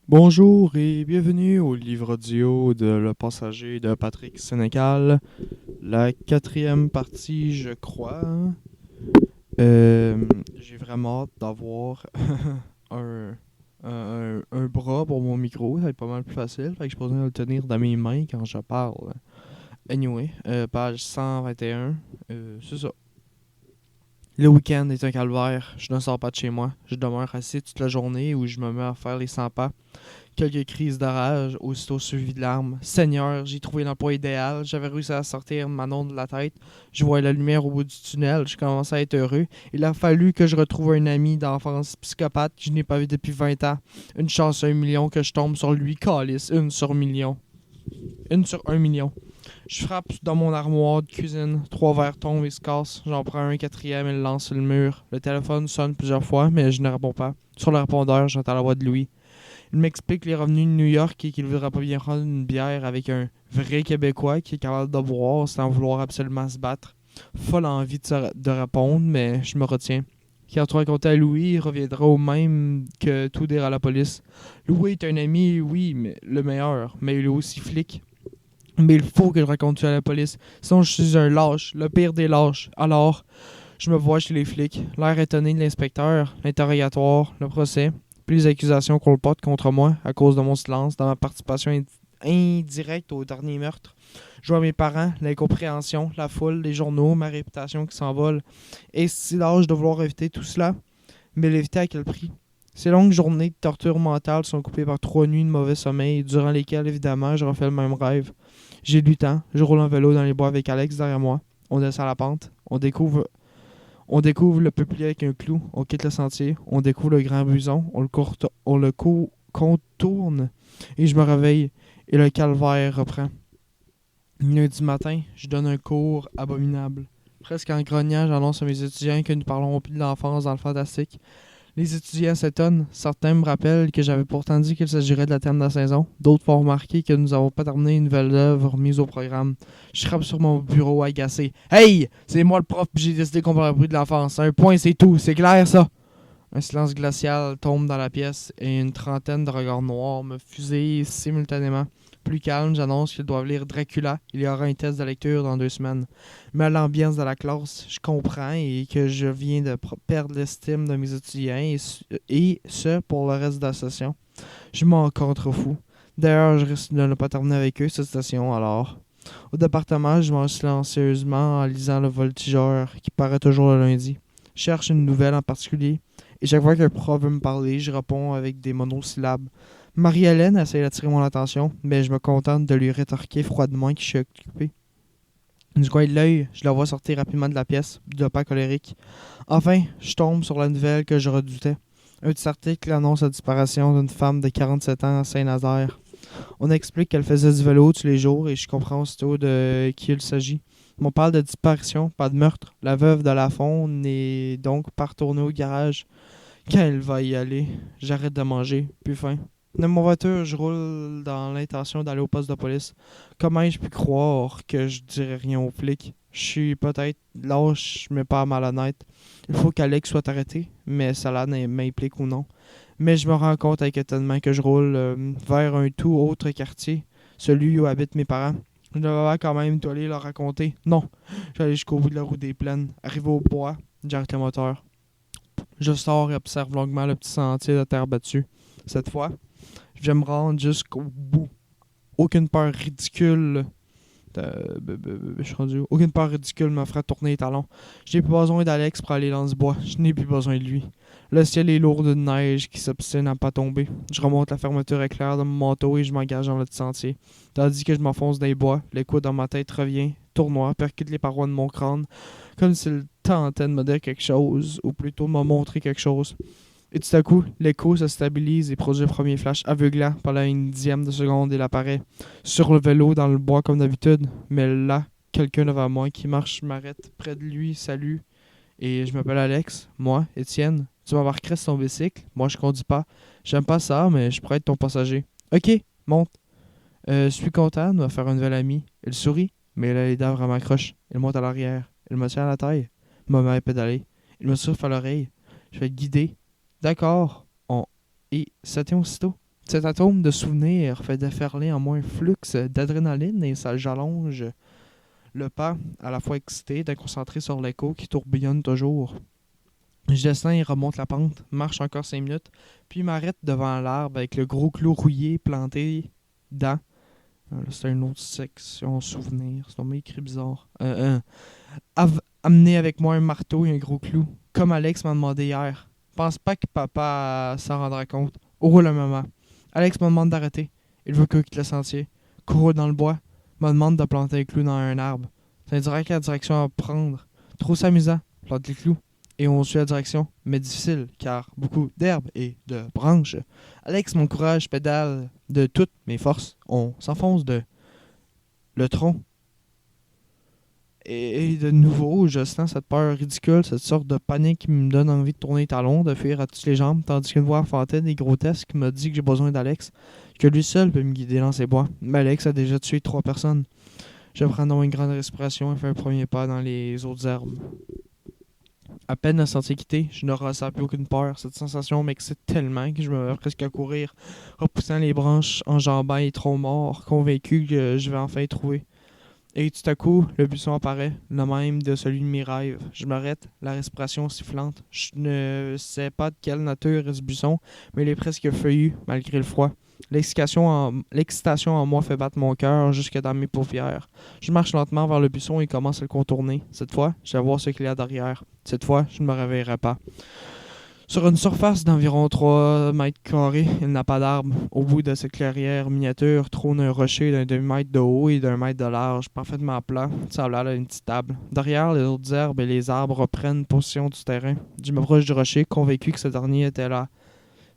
Bonjour et bienvenue au livre audio de Le Passager de Patrick Sénécal, la quatrième partie, je crois. J'ai vraiment hâte d'avoir un, un bras pour mon micro, ça va être pas mal plus facile, fait que je pourrais le tenir dans mes mains quand je parle. Anyway, page 121, c'est ça. Le week-end est un calvaire, je ne sors pas de chez moi, je demeure assis toute la journée où je me mets à faire les 100 pas. Quelques crises de rage, aussitôt suivies de larmes. Seigneur, j'ai trouvé l'emploi idéal. J'avais réussi à sortir Manon de la tête. Je voyais la lumière au bout du tunnel. Je commençais à être heureux. Il a fallu que je retrouve un ami d'enfance psychopathe que je n'ai pas vu depuis 20 ans. Une chance sur 1 million que je tombe sur lui. Calice, 1 sur 1 million. 1 sur 1 million. Je frappe dans mon armoire de cuisine. 3 verres tombent et se cassent. J'en prends un quatrième et le lance sur le mur. Le téléphone sonne plusieurs fois, mais je ne réponds pas. Sur le répondeur, j'entends la voix de Louis. Il m'explique les revenus de New York et qu'il ne voudrait pas bien prendre une bière avec un vrai Québécois qui est capable de boire sans vouloir absolument se battre. Folle envie de répondre, mais je me retiens. Quand tu racontais à Louis, il reviendra au même que tout dire à la police. Louis est un ami, oui, mais le meilleur, mais il est aussi flic. Mais il faut que je raconte ça à la police, sinon je suis un lâche, le pire des lâches. Alors, je me vois chez les flics, l'air étonné de l'inspecteur, l'interrogatoire, le procès, puis les accusations qu'on le porte contre moi à cause de mon silence dans ma participation indirecte au dernier meurtre. Je vois mes parents, l'incompréhension, la foule, les journaux, ma réputation qui s'envole. Et si l'âge de vouloir éviter tout cela, mais l'éviter à quel prix? Ces longues journées de torture mentale sont coupées par 3 nuits de mauvais sommeil, durant lesquelles, évidemment, je refais le même rêve. J'ai du temps, je roule en vélo dans les bois avec Alex derrière moi. On descend la pente, on découvre le peuplier avec un clou, on quitte le sentier, on découvre le grand buisson, on le contourne et je me réveille et le calvaire reprend. Lundi matin, je donne un cours abominable. Presque en grognant, j'annonce à mes étudiants que nous parlerons plus de l'enfance dans le fantastique. Les étudiants s'étonnent. Certains me rappellent que j'avais pourtant dit qu'il s'agirait de la thème de la saison. D'autres font remarquer que nous n'avons pas terminé une nouvelle œuvre mise au programme. Je frappe sur mon bureau agacé. Hey! C'est moi le prof puis j'ai décidé qu'on parlerait plus de l'enfance. Un point, c'est tout. C'est clair, ça? Un silence glacial tombe dans la pièce et une trentaine de regards noirs me fusillent simultanément. Plus calme, j'annonce qu'ils doivent lire Dracula. Il y aura un test de lecture dans 2 semaines. Mais à l'ambiance de la classe, je comprends et que je viens de perdre l'estime de mes étudiants et ce pour le reste de la session. Je m'en contrefous. D'ailleurs, je risque de ne pas terminer avec eux cette session alors. Au département, je mange silencieusement en lisant le voltigeur qui paraît toujours le lundi. Je cherche une nouvelle en particulier et chaque fois qu'un prof veut me parler, je réponds avec des monosyllabes. Marie-Hélène essaie d'attirer mon attention, mais je me contente de lui rétorquer froidement que je suis occupé. Du coin de l'œil, je la vois sortir rapidement de la pièce, du pas colérique. Enfin, je tombe sur la nouvelle que je redoutais. Un petit article annonce la disparition d'une femme de 47 ans à Saint-Nazaire. On explique qu'elle faisait du vélo tous les jours et je comprends aussitôt de qui il s'agit. On parle de disparition, pas de meurtre. La veuve de Lafond n'est donc pas retournée au garage. Quand elle va y aller, j'arrête de manger, plus faim. Dans ma voiture, je roule dans l'intention d'aller au poste de police. Comment ai-je pu croire que je dirais rien aux flics? Je suis peut-être lâche, mais pas malhonnête. Il faut qu'Alex soit arrêté, mais cela m'implique ou non. Mais je me rends compte avec étonnement que je roule vers un tout autre quartier, celui où habitent mes parents. Je devais quand même aller leur raconter. Non, j'allais jusqu'au bout de la route des plaines. Arrivé au bois, j'arrête le moteur. Je sors et observe longuement le petit sentier de terre battue. Cette fois, je vais me rendre jusqu'au bout. Aucune peur ridicule. Je suis rendu. Aucune peur ridicule me fera tourner les talons. Je n'ai plus besoin d'Alex pour aller dans ce bois. Je n'ai plus besoin de lui. Le ciel est lourd de neige qui s'obstine à pas tomber. Je remonte la fermeture éclair de mon manteau et je m'engage dans le petit sentier. Tandis que je m'enfonce dans les bois, l'écho dans ma tête revient, tournoie, percute les parois de mon crâne, comme s'il tentait de me dire quelque chose, ou plutôt de me montrer quelque chose. Et tout à coup, l'écho se stabilise et produit le premier flash aveuglant. Pendant une dixième de seconde, il apparaît sur le vélo dans le bois comme d'habitude. Mais là, quelqu'un devant moi qui marche m'arrête près de lui, salue. Et je m'appelle Alex, moi, Étienne. Tu m'embarquerais sur ton bicycle? Moi, je conduis pas. J'aime pas ça, mais je pourrais être ton passager. Ok, monte. Je suis content de me faire un nouvel ami. Il sourit, mais il a les dents vraiment croches. Il monte à l'arrière. Il me tient à la taille. Il me met à pédaler. Il me souffle à l'oreille. Je vais le guider. D'accord. Et ça tient aussitôt. Cet atome de souvenir fait déferler en moi un flux d'adrénaline et ça jalonge le pas, à la fois excité d'être concentré sur l'écho qui tourbillonne toujours. Je descends et remonte la pente, marche encore 5 minutes, puis m'arrête devant l'arbre avec le gros clou rouillé planté dans. C'est une autre section souvenir. C'est tombé écrit bizarre. Amener avec moi un marteau et un gros clou, comme Alex m'a demandé hier. Pense pas que papa s'en rendra compte. Oh le maman. Alex me demande d'arrêter. Il veut que je quitte le sentier. Cours dans le bois. Me demande de planter un clou dans un arbre. Ça indique la direction à prendre. Trop s'amusant. Plante les clous. Et on suit la direction, mais difficile, car beaucoup d'herbes et de branches. Alex, mon courage pédale de toutes mes forces. On s'enfonce de le tronc. Et de nouveau, je sens cette peur ridicule, cette sorte de panique qui me donne envie de tourner les talons, de fuir à toutes les jambes, tandis qu'une voix enfantine et grotesque me dit que j'ai besoin d'Alex, que lui seul peut me guider dans ces bois. Mais Alex a déjà tué 3 personnes. Je prends donc une grande respiration et fais un premier pas dans les autres herbes. À peine le sentier quitté, je ne ressens plus aucune peur. Cette sensation m'excite tellement que je me mets presque à courir, repoussant les branches, enjambant les troncs morts, convaincu que je vais enfin y trouver. Et tout à coup, le buisson apparaît, le même de celui de mes rêves. Je m'arrête, la respiration sifflante. Je ne sais pas de quelle nature est ce buisson, mais il est presque feuillu, malgré le froid. L'excitation en moi fait battre mon cœur jusque dans mes paupières. Je marche lentement vers le buisson et commence à le contourner. Cette fois, je vais voir ce qu'il y a derrière. Cette fois, je ne me réveillerai pas. Sur une surface d'environ 3 mètres carrés, il n'a pas d'arbre. Au bout de cette clairière miniature trône un rocher d'un demi-mètre de haut et d'un mètre de large, parfaitement plat, semblable à une petite table. Derrière, les autres herbes et les arbres reprennent possession du terrain. Je m'approche du rocher, convaincu que ce dernier était là.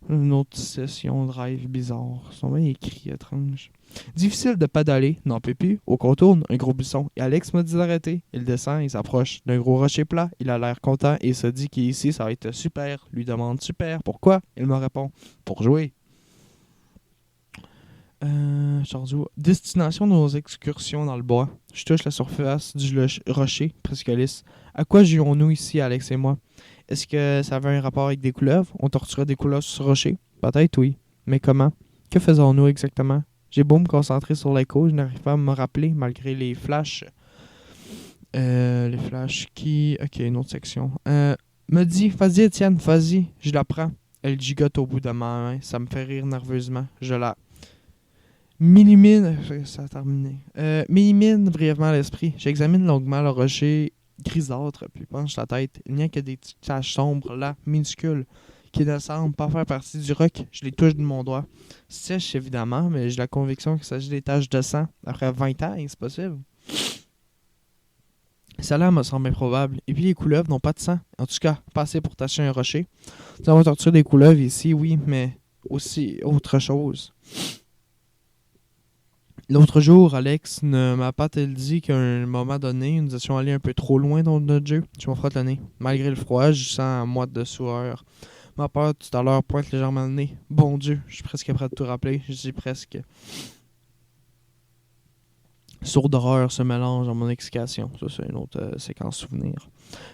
Une autre session de rêve bizarre. Son bien écrit étrange. Difficile de pédaler, n'en peut plus. Au contourne, un gros buisson. Et Alex m'a dit d'arrêter. Il descend, il s'approche d'un gros rocher plat. Il a l'air content et se dit qu'ici, ça va être super. Lui demande super. Pourquoi? Il me répond. Pour jouer. Destination de nos excursions dans le bois. Je touche la surface du rocher, presque lisse. À quoi jouons-nous ici, Alex et moi? Est-ce que ça avait un rapport avec des couleuvres? On torturait des couleuvres sur ce rocher? Peut-être oui. Mais comment? Que faisons-nous exactement? J'ai beau me concentrer sur l'écho, je n'arrive pas à me rappeler malgré les flashs. Les flashs qui... Ok, une autre section. Me dit, vas-y Étienne, vas-y, je la prends. Elle gigote au bout de ma main, ça me fait rire nerveusement. Je la... M'illumine... Ça a terminé. M'illumine brièvement l'esprit. J'examine longuement le rocher grisâtre, puis penche la tête. Il n'y a que des petites taches sombres là, minuscules, qui ne semblent pas faire partie du roc. Je les touche de mon doigt. Sèche évidemment, mais j'ai la conviction qu'il s'agit des taches de sang. Après 20 ans, c'est possible. Cela me semble improbable. Et puis les couleuvres n'ont pas de sang. En tout cas, pas assez pour tacher un rocher. Nous avons torturé des couleuvres ici, oui, mais aussi autre chose. L'autre jour, Alex ne m'a pas-t-il dit qu'à un moment donné, nous étions allés un peu trop loin dans notre jeu? Je me frotte le nez. Malgré le froid, je sens un moite de sueur. Ma peur tout à l'heure pointe légèrement le nez. Bon Dieu, je suis presque prêt de tout rappeler. Je dis presque. Sourde horreur se mélange dans mon explication. Ça, c'est une autre séquence souvenir.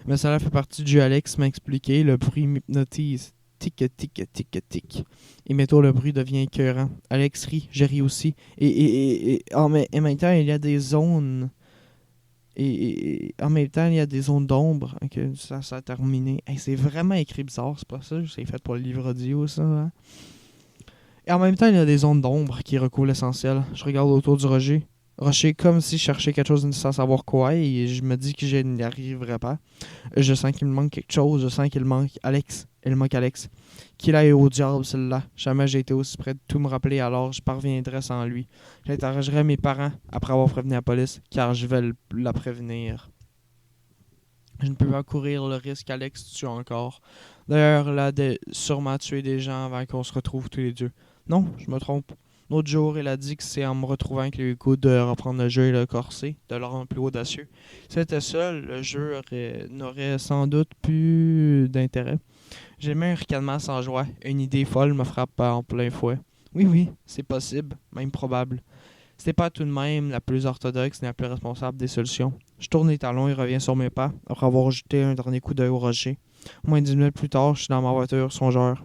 Mais cela fait partie du jeu. Alex m'a expliqué. Le bruit m'hypnotise. Tic, tic, tic, tic. Et bientôt, le bruit devient écœurant. Alex rit, je ris aussi. Et en même temps, il y a des zones... Et en même temps, il y a des zones d'ombre. Okay, ça a terminé. Hey, c'est vraiment écrit bizarre, c'est pas ça. C'est fait pour le livre audio, ça. Hein? Et en même temps, il y a des zones d'ombre qui recouvrent l'essentiel. Je regarde autour du rocher comme si je cherchais quelque chose sans savoir quoi. Et je me dis que je n'y arriverai pas. Je sens qu'il me manque quelque chose. Je sens qu'il manque Alex. Il manque Alex. Qu'il aille au diable, celle-là. Jamais j'ai été aussi près de tout me rappeler, alors je parviendrai sans lui. J'interrogerai mes parents après avoir prévenu la police, car je vais la prévenir. Je ne peux pas courir le risque qu'Alex tue encore. D'ailleurs, il a sûrement tué des gens avant qu'on se retrouve tous les deux. Non, je me trompe. L'autre jour, il a dit que c'est en me retrouvant que le goût de reprendre le jeu et le corser, de le rendre plus audacieux. Si c'était seul, le jeu n'aurait sans doute plus d'intérêt. J'ai mis un ricanement sans joie. Une idée folle me frappe en plein fouet. Oui, c'est possible, même probable. C'était pas tout de même la plus orthodoxe ni la plus responsable des solutions. Je tourne les talons et reviens sur mes pas, après avoir jeté un dernier coup d'œil au rocher. Moins de 10 minutes plus tard, je suis dans ma voiture, songeur.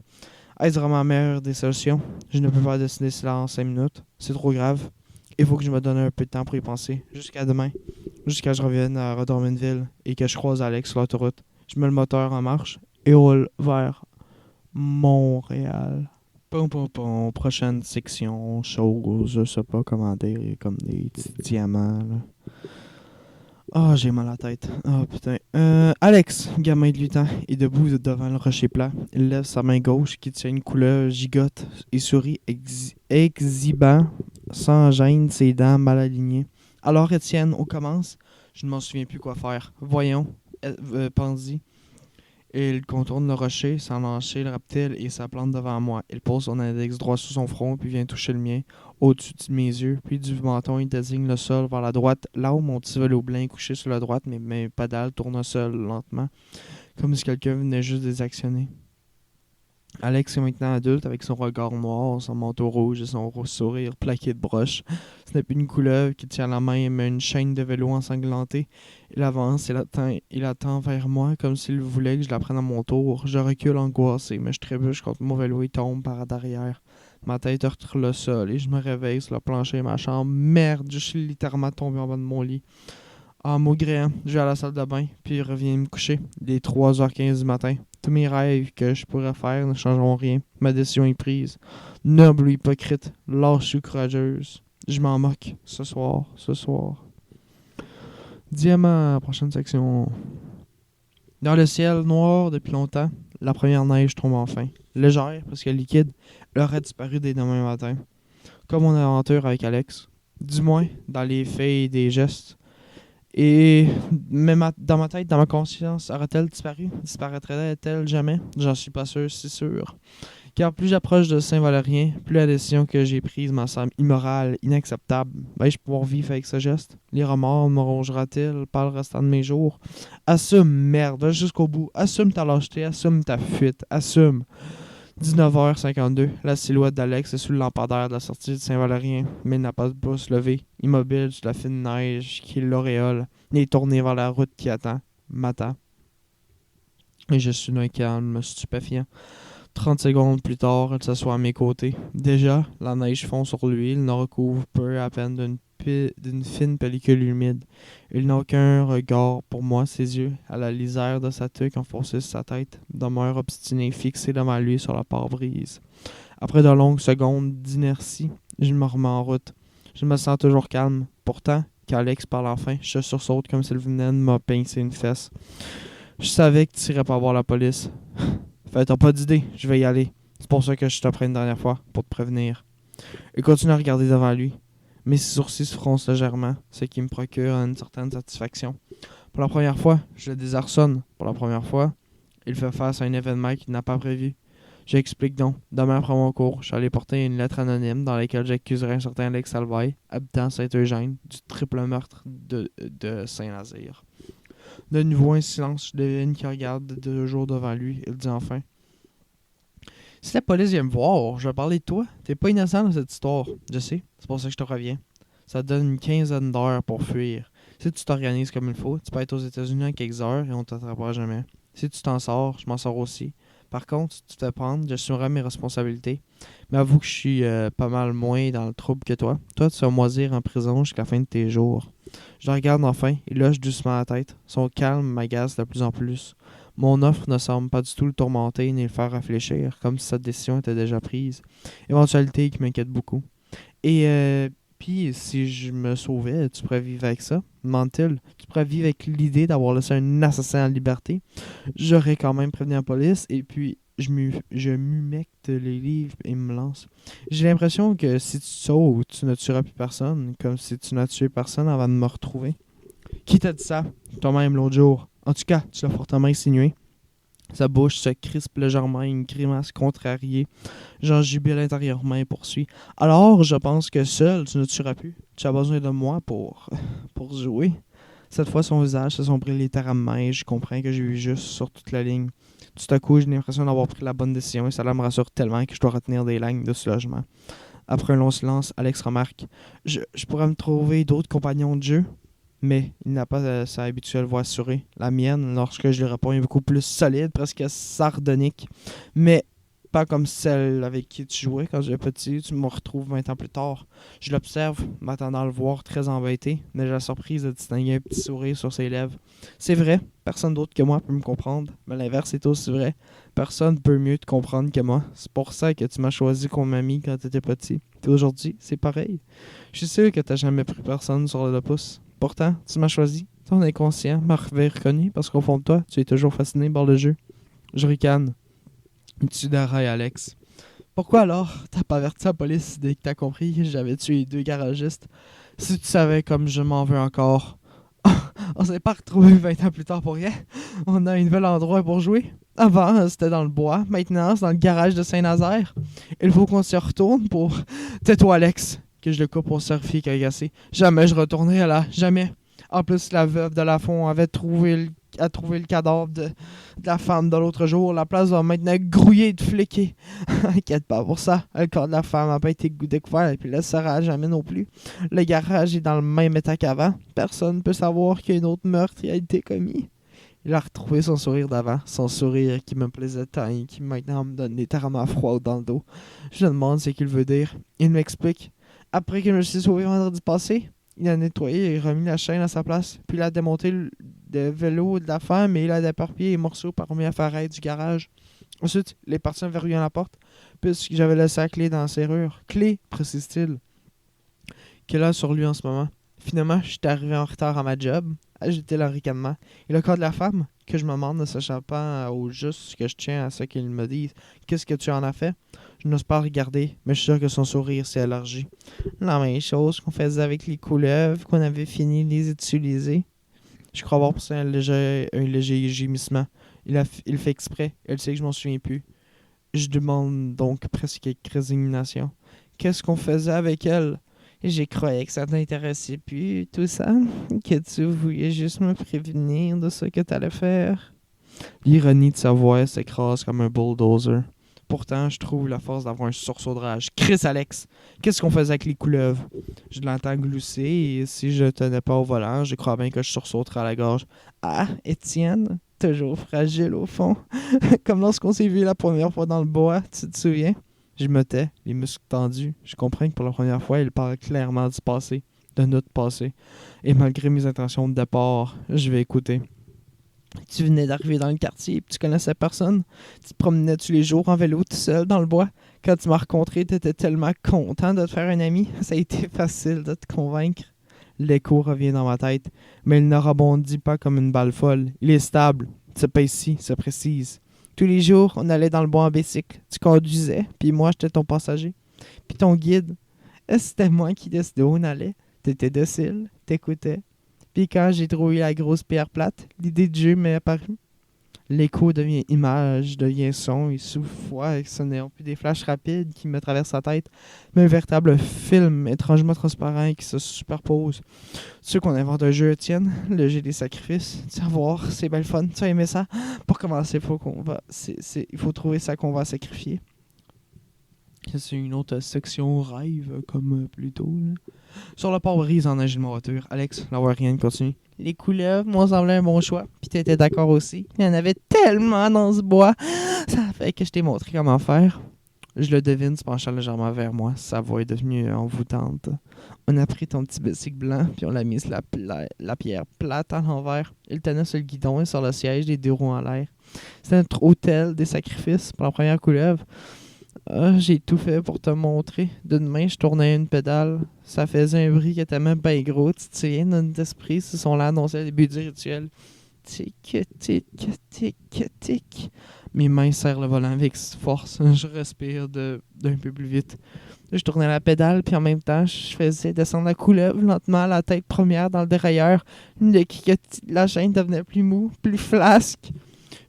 Est-ce vraiment la meilleure des solutions? Je ne peux pas décider cela en 5 minutes. C'est trop grave. Il faut que je me donne un peu de temps pour y penser. Jusqu'à demain. Jusqu'à ce que je revienne à Redorminville et que je croise Alex sur l'autoroute. Je mets le moteur en marche et roule vers Montréal. Pom pom pom. Prochaine section. Chose, je sais pas comment dire. Comme des petits diamants, là. Ah, j'ai mal à la tête. Ah, putain. Alex, gamin de 8 ans, est debout devant le rocher plat. Il lève sa main gauche qui tient une couleur gigote et sourit, exhibant sans gêne ses dents mal alignées. Alors, Étienne, on commence. Je ne m'en souviens plus quoi faire. Voyons, Pansy. Et il contourne le rocher sans lâcher le reptile et sa plante devant moi. Il pose son index droit sur son front puis vient toucher le mien, au-dessus de mes yeux. Puis du menton, il désigne le sol vers la droite, là où mon petit vélo blanc est couché sur la droite, mais mes pédales tournent seul lentement, comme si quelqu'un venait juste désactionner. Alex est maintenant adulte avec son regard noir, son manteau rouge et son sourire plaqué de broches. Ce n'est plus une couleuvre qui tient la main mais une chaîne de vélo ensanglantée. Il avance, il attend vers moi comme s'il voulait que je la prenne à mon tour. Je recule angoissé, mais je trébuche contre mon vélo et tombe par derrière. Ma tête heurte le sol et je me réveille sur le plancher de ma chambre. Merde, je suis littéralement tombé en bas de mon lit. En maugréant, je vais à la salle de bain, puis je reviens me coucher. Il est 3h15 du matin. Tous mes rêves que je pourrais faire ne changeront rien. Ma décision est prise. Noble ou hypocrite, lâche ou courageuse. Je m'en moque. Ce soir. Diamant, prochaine section. Dans le ciel noir depuis longtemps, la première neige tombe enfin. Légère, presque liquide, elle aurait disparu dès demain matin. Comme mon aventure avec Alex. Du moins, dans les faits et des gestes. Et même dans ma tête, dans ma conscience, aurait-elle disparu? Disparaîtrait-elle jamais? J'en suis pas sûr, si sûr. Car plus j'approche de Saint-Valérien, plus la décision que j'ai prise me semble immorale, inacceptable. Vais-je pouvoir vivre avec ce geste? Les remords me rongera-t-il par le restant de mes jours? Assume, merde, va jusqu'au bout. Assume ta lâcheté, assume ta fuite, assume. 19h52, la silhouette d'Alex est sous le lampadaire de la sortie de Saint-Valérien, mais il n'a pas de pouce levé, immobile sur la fine neige qui l'auréole. Il est tourné vers la route qui m'attend. Et je suis d'un calme stupéfiant. 30 secondes plus tard, il s'assoit à mes côtés. Déjà, la neige fond sur lui, il ne recouvre peu à peine d'une fine pellicule humide. Il n'a aucun regard pour moi, ses yeux, à la lisière de sa tuque enfoncée sur sa tête, demeurent obstinés, fixés devant lui sur la pare-brise. Après de longues secondes d'inertie, je me remets en route. Je me sens toujours calme. Pourtant, quand Alex parle enfin, je sursaute comme s'il venait de me pincer une fesse. Je savais que tu irais pas voir la police. Fait, t'as pas d'idée, je vais y aller. C'est pour ça que je te prends une dernière fois, pour te prévenir. Il continue à regarder devant lui. Mes sourcils se froncent légèrement, ce qui me procure une certaine satisfaction. Pour la première fois, je le désarçonne. Pour la première fois, il fait face à un événement qu'il n'a pas prévu. J'explique donc. Demain après mon cours, je suis allé porter une lettre anonyme dans laquelle j'accuserais un certain Alex Salvaille, habitant Saint-Eugène, du triple meurtre de Saint-Nazaire. De nouveau un silence, je devine qu'il regarde 2 jours devant lui. Il dit enfin: si la police vient me voir, je vais parler de toi. T'es pas innocent dans cette histoire. Je sais, c'est pour ça que je te reviens. Ça te donne une quinzaine d'heures pour fuir. Si tu t'organises comme il faut, tu peux être aux États-Unis en quelques heures et on t'attrapera jamais. Si tu t'en sors, je m'en sors aussi. Par contre, si tu te fais prendre, j'assumerai mes responsabilités. Mais avoue que je suis pas mal moins dans le trouble que toi. Toi, tu vas moisir en prison jusqu'à la fin de tes jours. Je le regarde enfin, il hoche doucement la tête. Son calme m'agace de plus en plus. Mon offre ne semble pas du tout le tourmenter ni le faire réfléchir, comme si sa décision était déjà prise. Éventualité qui m'inquiète beaucoup. Et puis, si je me sauvais, tu pourrais vivre avec ça? Demande-t-il. Tu pourrais vivre avec l'idée d'avoir laissé un assassin en liberté? J'aurais quand même prévenu la police, et puis je m'humecte les livres et me lance. J'ai l'impression que si tu sauves, tu ne tueras plus personne, comme si tu n'as tué personne avant de me retrouver. Qui t'a dit ça? Toi-même l'autre jour. En tout cas, tu l'as fortement insinué. Sa bouche se crispe légèrement, une grimace contrariée. J'en jubile intérieurement et poursuis. Alors, je pense que seul, tu ne tueras plus. Tu as besoin de moi pour jouer. Cette fois, son visage s'assombrit littéralement et je comprends que j'ai eu juste sur toute la ligne. Tout à coup, j'ai l'impression d'avoir pris la bonne décision et cela me rassure tellement que je dois retenir des lignes de soulagement. Après un long silence, Alex remarque: je pourrais me trouver d'autres compagnons de jeu. Mais il n'a pas sa habituelle voix assurée. La mienne, lorsque je lui réponds, est beaucoup plus solide, presque sardonique. Mais pas comme celle avec qui tu jouais quand j'étais petit. Tu me retrouves 20 ans plus tard. Je l'observe, m'attendant à le voir très embêté, mais j'ai la surprise de distinguer un petit sourire sur ses lèvres. C'est vrai, personne d'autre que moi peut me comprendre, mais l'inverse est aussi vrai. Personne peut mieux te comprendre que moi. C'est pour ça que tu m'as choisi comme ami quand t'étais petit. Et aujourd'hui, c'est pareil. Je suis sûr que t'as jamais pris personne sur le pouce. Pourtant, tu m'as choisi. Ton inconscient m'avait reconnu parce qu'au fond de toi, tu es toujours fasciné par le jeu. Je ricane. Tu dérailles, Alex. Pourquoi alors t'as pas averti la police dès que t'as compris que j'avais tué les 2 garagistes? Si tu savais comme je m'en veux encore. On s'est pas retrouvés 20 ans plus tard pour rien. On a un nouvel endroit pour jouer. Avant, c'était dans le bois. Maintenant, c'est dans le garage de Saint-Nazaire. Il faut qu'on s'y retourne pour... Tais-toi, Alex, que je le coupe pour surfer cagacé. Jamais je retournerai là. Jamais. En plus, la veuve de Lafont avait trouvé le cadavre de la femme de l'autre jour. La place va maintenant grouiller et de fliquer. Inquiète pas pour ça. Le corps de la femme n'a pas été découvert et puis le sera jamais non plus. Le garage est dans le même état qu'avant. Personne ne peut savoir qu'un autre meurtre a été commis. Il a retrouvé son sourire d'avant, son sourire qui me plaisait tant et qui maintenant me donne littéralement froid dans le dos. Je me demande ce qu'il veut dire. Il m'explique. Après que je me suis sauvé vendredi passé, il a nettoyé et remis la chaîne à sa place, puis il a démonté le vélo de la femme et il a déparpillé les morceaux parmi la ferraille du garage. Ensuite, il est parti en verrouillant la porte, puisque j'avais laissé la clé dans la serrure. Clé, précise-t-il, qu'il a sur lui en ce moment. Finalement, j'étais arrivé en retard à ma job, ajouté le ricanement. Et le corps de la femme, que je me demande ne sachant pas au juste que je tiens à ce qu'il me dise. Qu'est-ce que tu en as fait? Je n'ose pas regarder, mais je suis sûr que son sourire s'est élargi. La même chose qu'on faisait avec les couleuvres, qu'on avait fini de les utiliser. Je crois avoir poussé un léger gémissement. Il fait exprès, elle sait que je m'en souviens plus. Je demande donc presque avec résignation. Qu'est-ce qu'on faisait avec elle? J'ai croyé que ça t'intéressait plus, tout ça. Que tu voulais juste me prévenir de ce que t'allais faire. L'ironie de sa voix s'écrase comme un bulldozer. Pourtant, je trouve la force d'avoir un sursaut de rage. Chris, Alex, qu'est-ce qu'on faisait avec les couleuvres? Je l'entends glousser et si je tenais pas au volant, je crois bien que je sursauterais à la gorge. Ah, Étienne, toujours fragile au fond. Comme lorsqu'on s'est vu la première fois dans le bois, tu te souviens? Je me tais, les muscles tendus. Je comprends que pour la première fois, il parle clairement du passé, de notre passé. Et malgré mes intentions de départ, je vais écouter. Tu venais d'arriver dans le quartier et tu connaissais personne. Tu te promenais tous les jours en vélo tout seul dans le bois. Quand tu m'as rencontré, tu étais tellement content de te faire un ami. Ça a été facile de te convaincre. L'écho revient dans ma tête, mais il ne rebondit pas comme une balle folle. Il est stable, se précise, se précise. Tous les jours, on allait dans le bois en bicycle. Tu conduisais, puis moi, j'étais ton passager. Puis ton guide. C'était moi qui décidais où on allait. T'étais docile, t'écoutais. Puis quand j'ai trouvé la grosse pierre plate, l'idée de jeu m'est apparue. L'écho devient image, devient son, et souffle, ce n'est plus des flashs rapides qui me traversent la tête, mais un véritable film étrangement transparent qui se superpose. Tu sais qu'on invente un jeu, Étienne, le jeu des sacrifices. Tu vas voir, c'est bien le fun, tu vas aimer ça. Pour commencer, il faut trouver ça qu'on va sacrifier. C'est une autre section rêve, comme plus tôt. Là. Sur le pare-brise en neige de ma voiture. Alex, la rien continue. Les couleuvres m'ont semblé un bon choix. Puis t'étais d'accord aussi. Il y en avait tellement dans ce bois. Ça fait que je t'ai montré comment faire. Je le devine, se penchant légèrement vers moi. Sa voix est devenue envoûtante. On a pris ton petit bicycle blanc, puis on l'a mis sur la pierre plate à l'envers. Il tenait sur le guidon et sur le siège, les 2 roues en l'air. C'était notre hôtel des sacrifices pour la première couleuvre. J'ai tout fait pour te montrer. D'une main, je tournais une pédale. Ça faisait un bruit qui était même bien gros. Tu te souviens, notre esprit se sont là annoncés le début du rituel. Tic, tic, tic, tic. Mes mains serrent le volant avec force. Je respire d'un peu plus vite. Je tournais la pédale, puis en même temps, je faisais descendre la couleuvre lentement, la tête première dans le dérailleur. La chaîne devenait plus mou, plus flasque.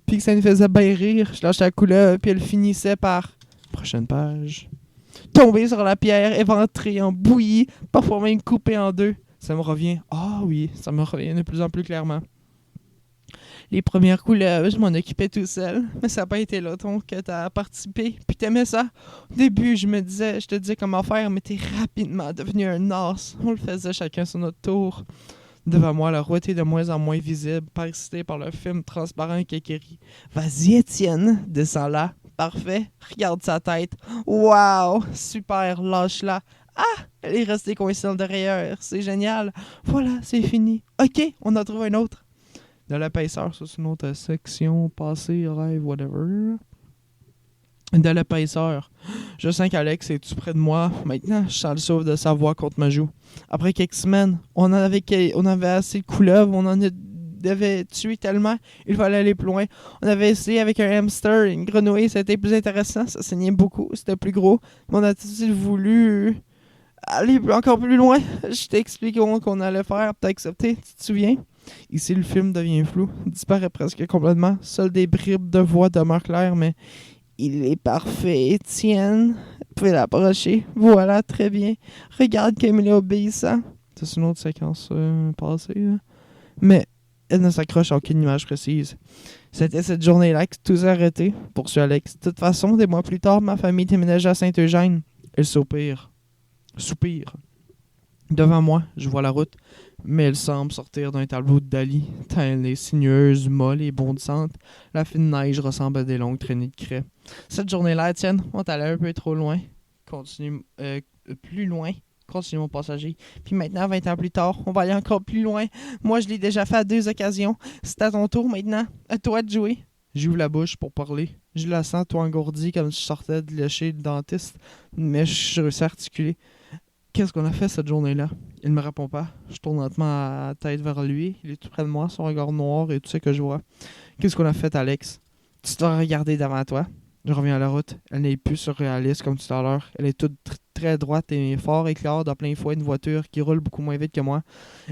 Puis que ça nous faisait bien rire. Je lâchais la couleuvre, puis elle finissait par... Prochaine page. Tomber sur la pierre, éventrée en bouillie, parfois même coupée en 2. Ça me revient. Ah oui, ça me revient de plus en plus clairement. Les premières couleuvres, je m'en occupais tout seul. Mais ça n'a pas été là, que t'as participé. Puis t'aimais ça. Au début, je te disais comment faire, mais t'es rapidement devenu un os. On le faisait chacun sur notre tour. Devant moi, la roue était de moins en moins visible, parasitée par le film transparent qui écrit « Vas-y, Étienne, descends là, parfait. Regarde sa tête. Wow, super, lâche-la. Ah, elle est restée coincée dans le derrière. C'est génial. Voilà, c'est fini. Ok, on a trouvé un autre. De l'épaisseur, ça c'est une autre section, passé, rêve, whatever. De l'épaisseur. Je sens qu'Alex est tout près de moi. Maintenant, je sens le souffle de sa voix contre ma joue. Après quelques semaines, on avait assez de couleuvres, on en avait tué tellement, il fallait aller plus loin. On avait essayé avec un hamster et une grenouille, c'était plus intéressant, ça saignait beaucoup, c'était plus gros. Mais on a tout voulu aller encore plus loin. Je t'ai expliqué qu'on allait faire, t'as accepté, tu te souviens? Ici, le film devient flou, disparaît presque complètement. Seules des bribes de voix demeurent claires, mais il est parfait, Étienne. Vous pouvez l'approcher. Voilà, très bien. Regarde comme il est obéissant. C'est une autre séquence passée. Là. Mais elle ne s'accroche à aucune image précise. C'était cette journée-là que tout s'est arrêté, poursuit Alex. De toute façon, des mois plus tard, ma famille déménageait à Saint-Eugène. Elle soupire. Devant moi, je vois la route, mais elle semble sortir d'un tableau de Dali, tant elle est sinueuse, molle et bondissante. La fine neige ressemble à des longues traînées de craie. Cette journée-là, Étienne, on est allé un peu trop loin. Plus loin. Continue mon passager. Puis maintenant, 20 ans plus tard, on va aller encore plus loin. Moi, je l'ai déjà fait à 2 occasions. C'est à ton tour maintenant. À toi de jouer. J'ouvre la bouche pour parler. Je la sens tout engourdie comme si je sortais de lécher le dentiste, mais je réussis à articuler. Qu'est-ce qu'on a fait cette journée-là? Il ne me répond pas. Je tourne lentement la tête vers lui. Il est tout près de moi, son regard noir et tout ce que je vois. Qu'est-ce qu'on a fait, Alex? Tu dois regarder devant toi. Je reviens à la route. Elle n'est plus surréaliste comme tout à l'heure. Elle est toute très droite et fort éclaire de plein fouet une voiture qui roule beaucoup moins vite que moi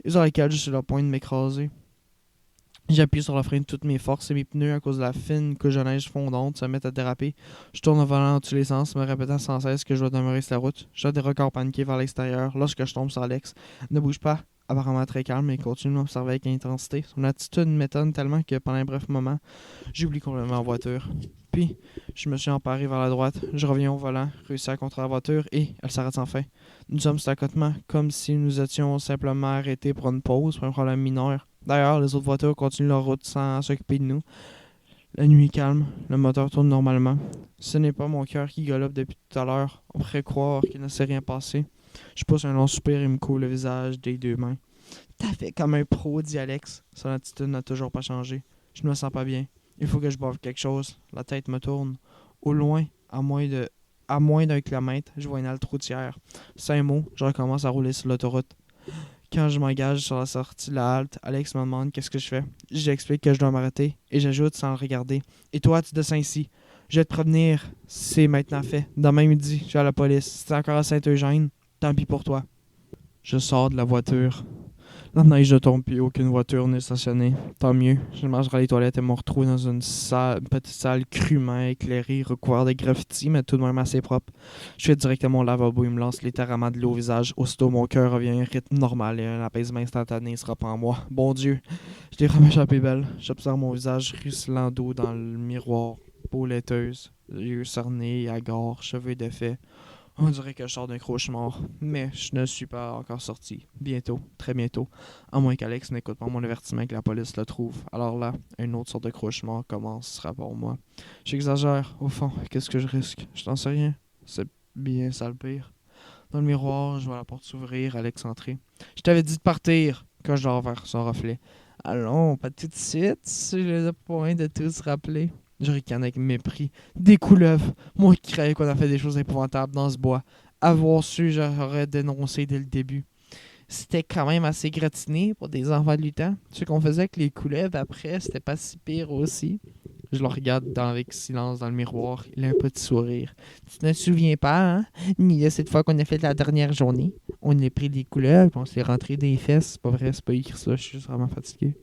et sur laquelle je suis sur le point de m'écraser. J'appuie sur le frein de toutes mes forces et mes pneus à cause de la fine couche de neige fondante se mettent à déraper. Je tourne au volant dans tous les sens, me répétant sans cesse que je dois demeurer sur la route. Je des records paniqués vers l'extérieur lorsque je tombe sur Alex. Il ne bouge pas, apparemment très calme, mais il continue de m'observer avec intensité. Son attitude m'étonne tellement que pendant un bref moment, j'oublie complètement la voiture. Puis, je me suis emparé vers la droite, je reviens au volant, réussis à contrer la voiture et elle s'arrête enfin. Nous sommes sur l'accotement, comme si nous étions simplement arrêtés pour une pause, pour un problème mineur. D'ailleurs, les autres voitures continuent leur route sans s'occuper de nous. La nuit est calme, le moteur tourne normalement. Ce n'est pas mon cœur qui galope depuis tout à l'heure. On pourrait croire qu'il ne s'est rien passé. Je pousse un long soupir et me coule le visage des deux mains. T'as fait comme un pro, dit Alex. Son attitude n'a toujours pas changé. Je ne me sens pas bien. Il faut que je boive quelque chose. La tête me tourne. Au loin, à moins d'un kilomètre, je vois une halte routière. 5 mots, je recommence à rouler sur l'autoroute. Quand je m'engage sur la sortie de la halte, Alex me demande qu'est-ce que je fais. J'explique que je dois m'arrêter et j'ajoute sans le regarder. Et toi, tu descends ici. Je vais te prévenir, c'est maintenant fait. Demain midi, je vais à la police. C'est encore à Saint-Eugène, tant pis pour toi. Je sors de la voiture. La neige ne tombe puis aucune voiture n'est stationnée. Tant mieux, je marcherai les toilettes et me retrouve dans une petite salle crûment éclairée, recouverte de graffitis, mais tout de même assez propre. Je fais directement au lavabo et me lance littéralement de l'eau au visage. Aussitôt, mon cœur revient à un rythme normal et un apaisement instantané se reprend en moi. Bon Dieu, je l'ai reméchappé belle. J'observe mon visage ruisselant d'eau dans le miroir. Peau laiteuse, yeux cernés, hagards, cheveux défaits. On dirait que je sors d'un cauchemar, mais je ne suis pas encore sorti. Bientôt, très bientôt. À moins qu'Alex n'écoute pas mon avertissement et que la police le trouve. Alors là, une autre sorte de cauchemar commencera pour moi. J'exagère, au fond. Qu'est-ce que je risque? Je n'en sais rien. C'est bien ça le pire. Dans le miroir, je vois la porte s'ouvrir, Alex entrer. Je t'avais dit de partir, quand je dors vers son reflet. Allons, pas tout de suite, c'est le point de tout se rappeler. Je ricane avec mépris. Des couleuvres. Moi qui croyais qu'on a fait des choses épouvantables dans ce bois. Avoir su, j'aurais dénoncé dès le début. C'était quand même assez gratiné pour des enfants de 8 ans. Ce qu'on faisait avec les couleuvres après, c'était pas si pire aussi. Je le regarde avec silence dans le miroir. Il a un petit sourire. Tu te souviens pas, hein? Ni de cette fois qu'on a fait la dernière journée. On a pris des couleuvres, on s'est rentré des fesses. C'est pas vrai, c'est pas écrit ça. Je suis juste vraiment fatigué.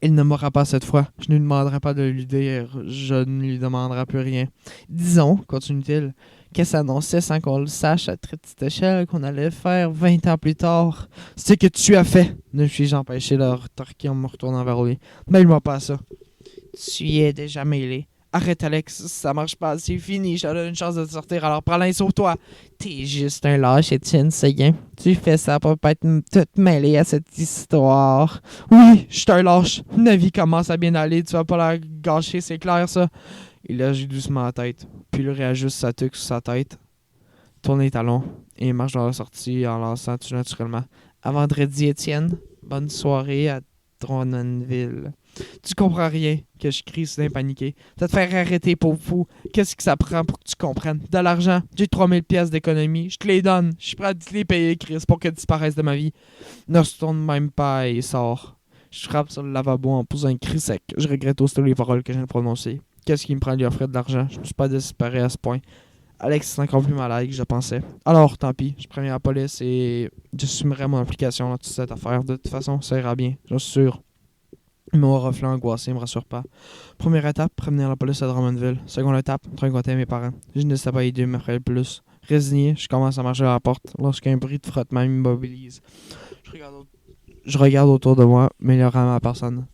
Il ne m'aura pas cette fois. Je ne lui demanderai pas de lui dire. Je ne lui demanderai plus rien. Disons, continue-t-il, qu'elle s'annonçait sans qu'on le sache à très petite échelle qu'on allait faire 20 ans plus tard. Ce que tu as fait, ne suis-je empêché de le retorquer en me retournant vers lui. Mêle-moi pas à ça. Tu y es déjà mêlé. Arrête, Alex, ça marche pas, c'est fini, je te donne une chance de te sortir, alors prends-la et sauve-toi. T'es juste un lâche, Étienne Seguin. Tu fais ça pour pas être toute mêlé à cette histoire. Oui, je suis un lâche. Ma vie commence à bien aller, tu vas pas la gâcher, c'est clair ça. Il agit doucement la tête, puis il réajuste sa tuque sur sa tête, tourne les talons et marche dans la sortie en lançant tout naturellement. À vendredi, Étienne. Bonne soirée à Drummondville. Tu comprends rien, que je crie soudain paniqué. Ça te fait arrêter, pauvre fou. Qu'est-ce que ça prend pour que tu comprennes? De l'argent. J'ai 3000 pièces d'économie. Je te les donne. Je suis prêt à te les payer, Chris, pour que tu disparaisses de ma vie. Ne se tourne même pas et sort. Je frappe sur le lavabo en posant un cri sec. Je regrette aussitôt les paroles que je viens de prononcer. Qu'est-ce qui me prend de lui offrir de l'argent? Je ne suis pas désespéré à ce point. Alex est encore plus malade que je pensais. Alors, tant pis, je préviens la police et j'assumerai mon implication dans toute cette affaire. De toute façon, ça ira bien, j'en suis sûr. Mon reflet angoissé me rassure pas. Première étape, prévenir la police à Drummondville. Seconde étape, rencontrer mes parents. Je ne sais pas aider, mais le plus. Résigné, je commence à marcher à la porte lorsqu'un bruit de frottement m'immobilise. Je regarde autour de moi, mais il n'y a vraiment personne.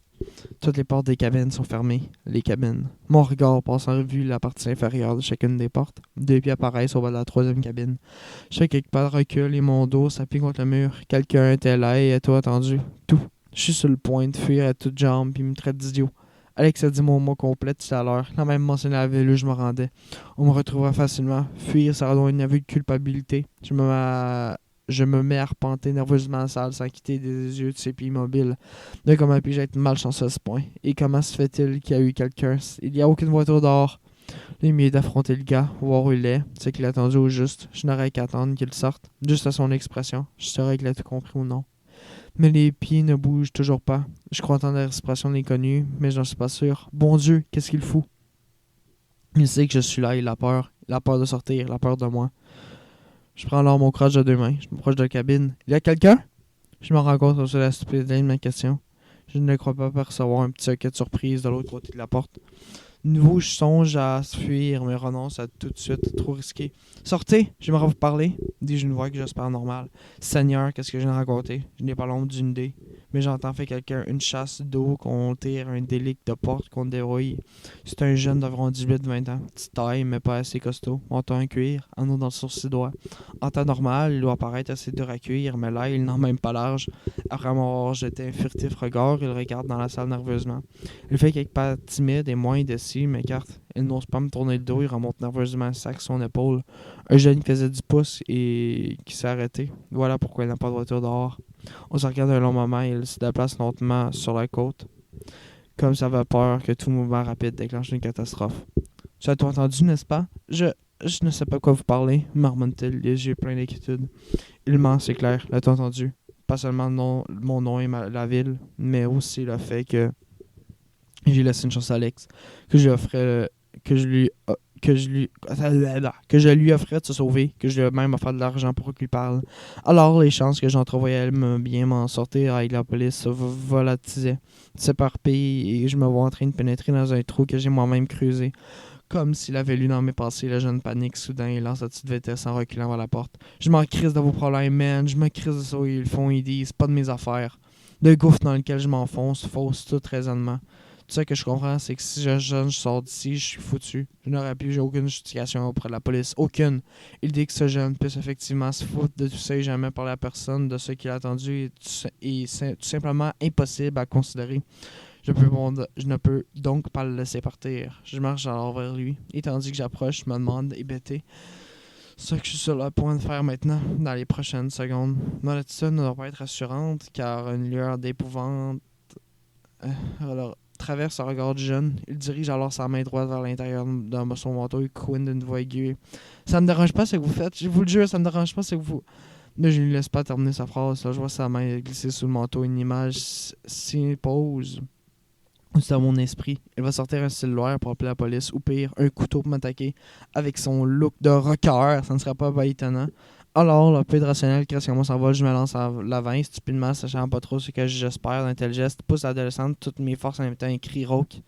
Toutes les portes des cabines sont fermées. Les cabines. Mon regard passe en revue la partie inférieure de chacune des portes. Deux pieds apparaissent au bas de la troisième cabine. Chaque pas recule et mon dos s'appuie contre le mur. Quelqu'un était là et a-t-il attendu? Tout. Je suis sur le point de fuir à toutes jambes puis il me traite d'idiot. Alex a dit mon mot complet tout à l'heure. Il a même mentionné la ville où je me rendais. On me retrouvera facilement. Fuir, ça redonne une aveu de culpabilité. Je me mets à arpenter nerveusement la salle sans quitter des yeux de ses pieds immobiles. De comment puis-je être malchanceux à ce point? Et comment se fait-il qu'il y a eu quelqu'un? Il n'y a aucune voiture dehors. Il est mieux d'affronter le gars, voir où il est, c'est qu'il a attendu au juste. Je n'aurais qu'à attendre qu'il sorte, juste à son expression. Je saurais qu'il a tout compris ou non. Mais les pieds ne bougent toujours pas. Je crois entendre la respiration de l'inconnu, mais je n'en suis pas sûr. Bon Dieu, qu'est-ce qu'il fout? Il sait que je suis là, il a peur. Il a peur de sortir, il a peur de moi. Je prends alors mon courage de deux mains, je m'approche de la cabine. Il y a quelqu'un? Je me rends compte sur la stupidité de ma question. Je ne crois pas percevoir un petit hoquet de surprise de l'autre côté de la porte. De nouveau, je songe à fuir, mais renonce à tout de suite, trop risqué. Sortez, j'aimerais vous parler, dis-je d'une voix que j'espère normale. Seigneur, qu'est-ce que je viens de raconter? Je n'ai pas l'ombre d'une idée. Mais j'entends fait quelqu'un une chasse d'eau qu'on tire, un délict de porte qu'on dérouille. C'est un jeune d'environ 18-20 ans, petite taille, mais pas assez costaud, menton en cuir, anneau dans le sourcil droit. En temps normal, il doit paraître assez dur à cuire, mais là, il n'en même pas large. Après m'avoir jeté un furtif regard, il regarde dans la salle nerveusement. Il fait quelques pas timides et moins indécis, m'écarte. Il n'ose pas me tourner le dos, il remonte nerveusement le sac sur son épaule. Un jeune qui faisait 10 pouces et qui s'est arrêté. Voilà pourquoi il n'a pas de voiture dehors. On se regarde un long moment et il se déplace lentement sur la côte, comme ça avait peur que tout mouvement rapide déclenche une catastrophe. Tu as tout entendu, n'est-ce pas? Je ne sais pas quoi vous parler, marmonne-t-il, les yeux pleins d'inquiétude. Il ment, c'est clair, l'as-tu entendu? Pas seulement mon nom et la ville, mais aussi le fait que j'ai laissé une chance à Alex, que je lui offrais, que je lui offrais de se sauver, que je lui ai même offert de l'argent pour qu'il parle. Alors les chances que j'entrevoyais bien m'en sortir avec la police se volatilisent, s'éparpillent et je me vois en train de pénétrer dans un trou que j'ai moi-même creusé. Comme s'il avait lu dans mes pensées, le jeune panique soudain et lance à toute vitesse en reculant vers la porte. Je m'en crisse de vos problèmes, man. Je me crisse de ça où ils font, ils disent. Pas de mes affaires. Le gouffre dans lequel je m'enfonce fausse tout raisonnement. Tout ça que je comprends, c'est que si je sors d'ici, je suis foutu. Je n'aurais plus aucune justification auprès de la police. Aucune. Il dit que ce jeune puisse effectivement se foutre de tout ça et jamais parler à personne de ce qu'il a attendu et c'est tout simplement impossible à considérer. Je ne peux donc pas le laisser partir. Je marche alors vers lui, et tandis que j'approche, je me demande, hébété, ce que je suis sur le point de faire maintenant, dans les prochaines secondes. Mon attitude ne doit pas être rassurante, car une lueur d'épouvante traverse le regard du jeune. Il dirige alors sa main droite vers l'intérieur de son manteau et couine d'une voix aiguë. « Ça me dérange pas ce que vous faites, je vous le jure, ça me dérange pas ce que vous... » Mais je ne lui laisse pas terminer sa phrase. Là, je vois sa main glisser sous le manteau, une image s'impose dans mon esprit. Il va sortir un cellulaire pour appeler la police, ou pire, un couteau pour m'attaquer. Avec son look de rocker, ça ne serait pas étonnant. Alors, le peu de rationnel qui reste sur mon s'envol, je me lance à l'avant, stupidement, sachant pas trop ce que j'espère d'un tel geste. Pousse l'adolescente, toutes mes forces en même temps, un cri rauque.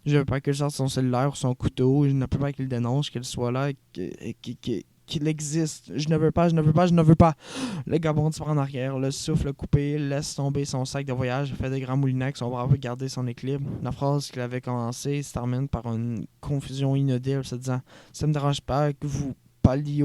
Je veux pas qu'il sorte son cellulaire ou son couteau, je ne peux pas qu'il dénonce, qu'il soit là, qu'il existe. Je ne veux pas. Le gars bondit par en arrière, le souffle coupé, laisse tomber son sac de voyage, fait des grands moulinets avec son bras pour garder son équilibre. La phrase qu'il avait commencée se termine par une confusion inaudible, se disant « Ça me dérange pas que vous parliez. »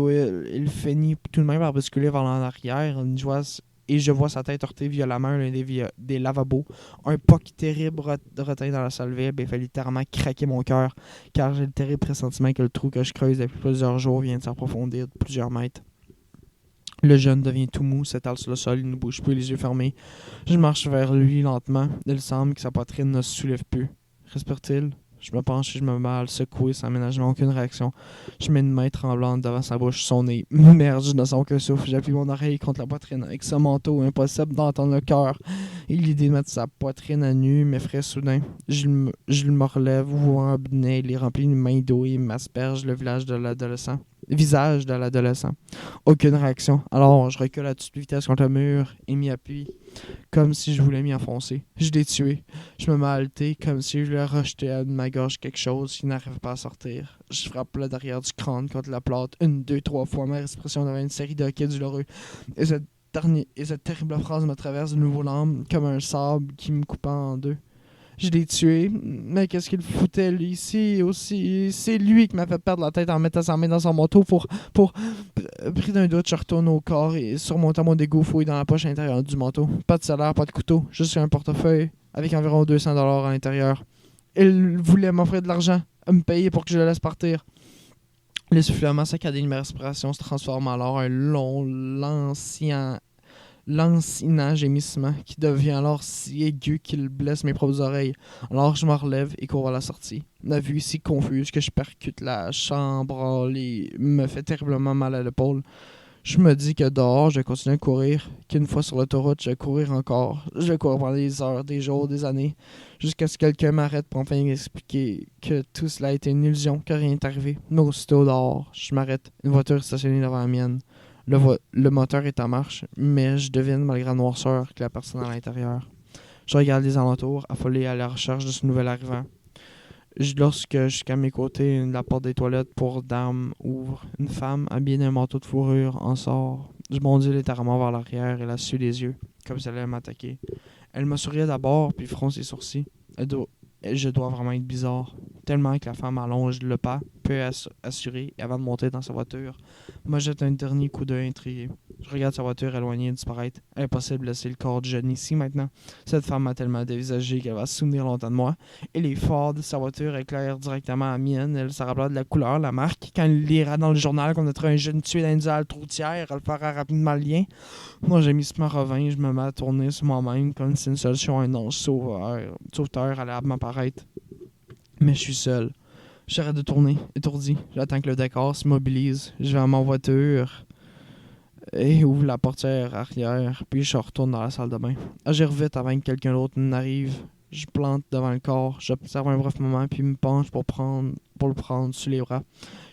Il finit tout de même par basculer vers l'en arrière, une joie et je vois sa tête heurter violemment l'un des lavabos. Un poc terrible retint dans la salle vide et fait littéralement craquer mon cœur, car j'ai le terrible pressentiment que le trou que je creuse depuis plusieurs jours vient de s'approfondir de plusieurs mètres. Le jeune devient tout mou, s'étale sur le sol, il ne bouge plus, les yeux fermés. Je marche vers lui lentement. Il semble que sa poitrine ne se soulève plus. Respire-t-il? Je me penche et je me mets à le secouer sans ménager aucune réaction. Je mets une main tremblante devant sa bouche, son nez. Merde, je ne sens aucun souffle. J'appuie mon oreille contre la poitrine. Avec ce manteau, impossible d'entendre le cœur. Et l'idée de mettre sa poitrine à nu m'effraie soudain. Je me relève, ouvre un robinet, il les remplit une main d'eau et m'asperge le visage de l'adolescent. Aucune réaction. Alors, je recule à toute vitesse contre le mur et m'y appuie, comme si je voulais m'y enfoncer. Je l'ai tué. Je me mets à halter, comme si je voulais rejeter à ma gorge quelque chose qui n'arrive pas à sortir. Je frappe le derrière du crâne contre la plate 1, 2, 3 fois. Ma respiration devient une série de hoquets douloureux. Et cette terrible phrase me traverse de nouveau l'âme, comme un sable qui me coupe en deux. Je l'ai tué, mais qu'est-ce qu'il foutait lui ici aussi? C'est lui qui m'a fait perdre la tête en mettant sa main dans son manteau pour... Pris d'un doute, je retourne au corps et surmontant mon dégoût fouille dans la poche intérieure du manteau. Pas de salaire, pas de couteau, juste un portefeuille avec environ 200$ à l'intérieur. Il voulait m'offrir de l'argent, à me payer pour que je le laisse partir. L'essoufflement saccadé de ma respiration se transforme alors en un long, lancinant gémissement qui devient alors si aigu qu'il blesse mes propres oreilles. Alors je me relève et cours à la sortie. La vue si confuse que je percute la chambre et me fait terriblement mal à l'épaule. Je me dis que dehors, je vais continuer à courir, qu'une fois sur l'autoroute, je vais courir encore. Je vais courir pendant des heures, des jours, des années, jusqu'à ce que quelqu'un m'arrête pour enfin expliquer que tout cela a été une illusion, que rien n'est arrivé. Mais aussitôt dehors, je m'arrête. Une voiture stationnée devant la mienne. Le moteur est en marche, mais je devine, malgré la noirceur, que la personne est à l'intérieur. Je regarde les alentours, affolé à la recherche de ce nouvel arrivant. Lorsque, jusqu'à mes côtés, la porte des toilettes pour dames ouvre, une femme, habillée d'un manteau de fourrure, en sort. Je bondis littéralement vers l'arrière et la suie des yeux, comme si elle allait m'attaquer. Elle me souriait d'abord, puis fronce ses sourcils. Je dois vraiment être bizarre. Tellement que la femme allonge le pas, peu assurée, et avant de monter dans sa voiture, me jette un dernier coup d'œil intrigué. Je regarde sa voiture éloignée et disparaître. Impossible de laisser le corps du jeune ici maintenant. Cette femme m'a tellement dévisagé qu'elle va se souvenir longtemps de moi. Et les phares de sa voiture éclairent directement à la mienne. Elle se rappellera de la couleur, la marque. Quand elle lira dans le journal qu'on notera un jeune tué dans une halte routière, elle fera rapidement le lien. Moi, j'ai mis ce revint, je me mets à tourner sur moi-même comme si une solution à un ange sauveteur allait m'apparaître. Mais je suis seul. J'arrête de tourner, étourdi. J'attends que le décor se mobilise. Je vais à ma voiture et ouvre la portière arrière, puis je retourne dans la salle de bain. J'agis vite avant que quelqu'un d'autre n'arrive. Je plante devant le corps, j'observe un bref moment, puis me penche pour le prendre sous les bras.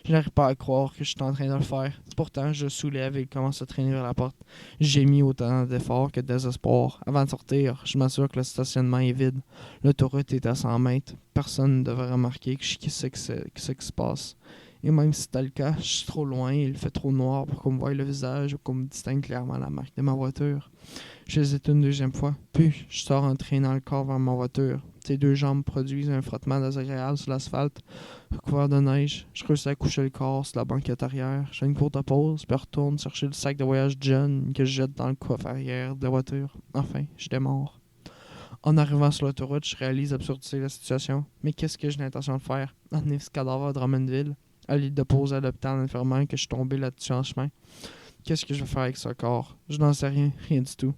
Je n'arrive pas à croire que je suis en train de le faire. Pourtant, je soulève et il commence à traîner vers la porte. J'ai mis autant d'efforts que de désespoir. Avant de sortir, je m'assure que le stationnement est vide. L'autoroute est à 100 mètres. Personne ne devrait remarquer ce qui se passe. Et même si c'était le cas, je suis trop loin et il fait trop noir pour qu'on me voie le visage ou qu'on me distingue clairement la marque de ma voiture. J'hésite une deuxième fois, puis je sors en traînant le corps vers ma voiture. Ses deux jambes produisent un frottement désagréable sur l'asphalte, recouvert de neige. Je réussis à coucher le corps sur la banquette arrière. Je fais une courte pause, puis retourne chercher le sac de voyage de John que je jette dans le coffre arrière de la voiture. Enfin, je démarre. En arrivant sur l'autoroute, je réalise l'absurdité de la situation. Mais qu'est-ce que j'ai l'intention de faire? Emmener ce cadavre à Drummondville? Aller le déposer à l'hôpital en infirmière que je suis tombé là-dessus en chemin? Qu'est-ce que je vais faire avec ce corps? Je n'en sais rien du tout.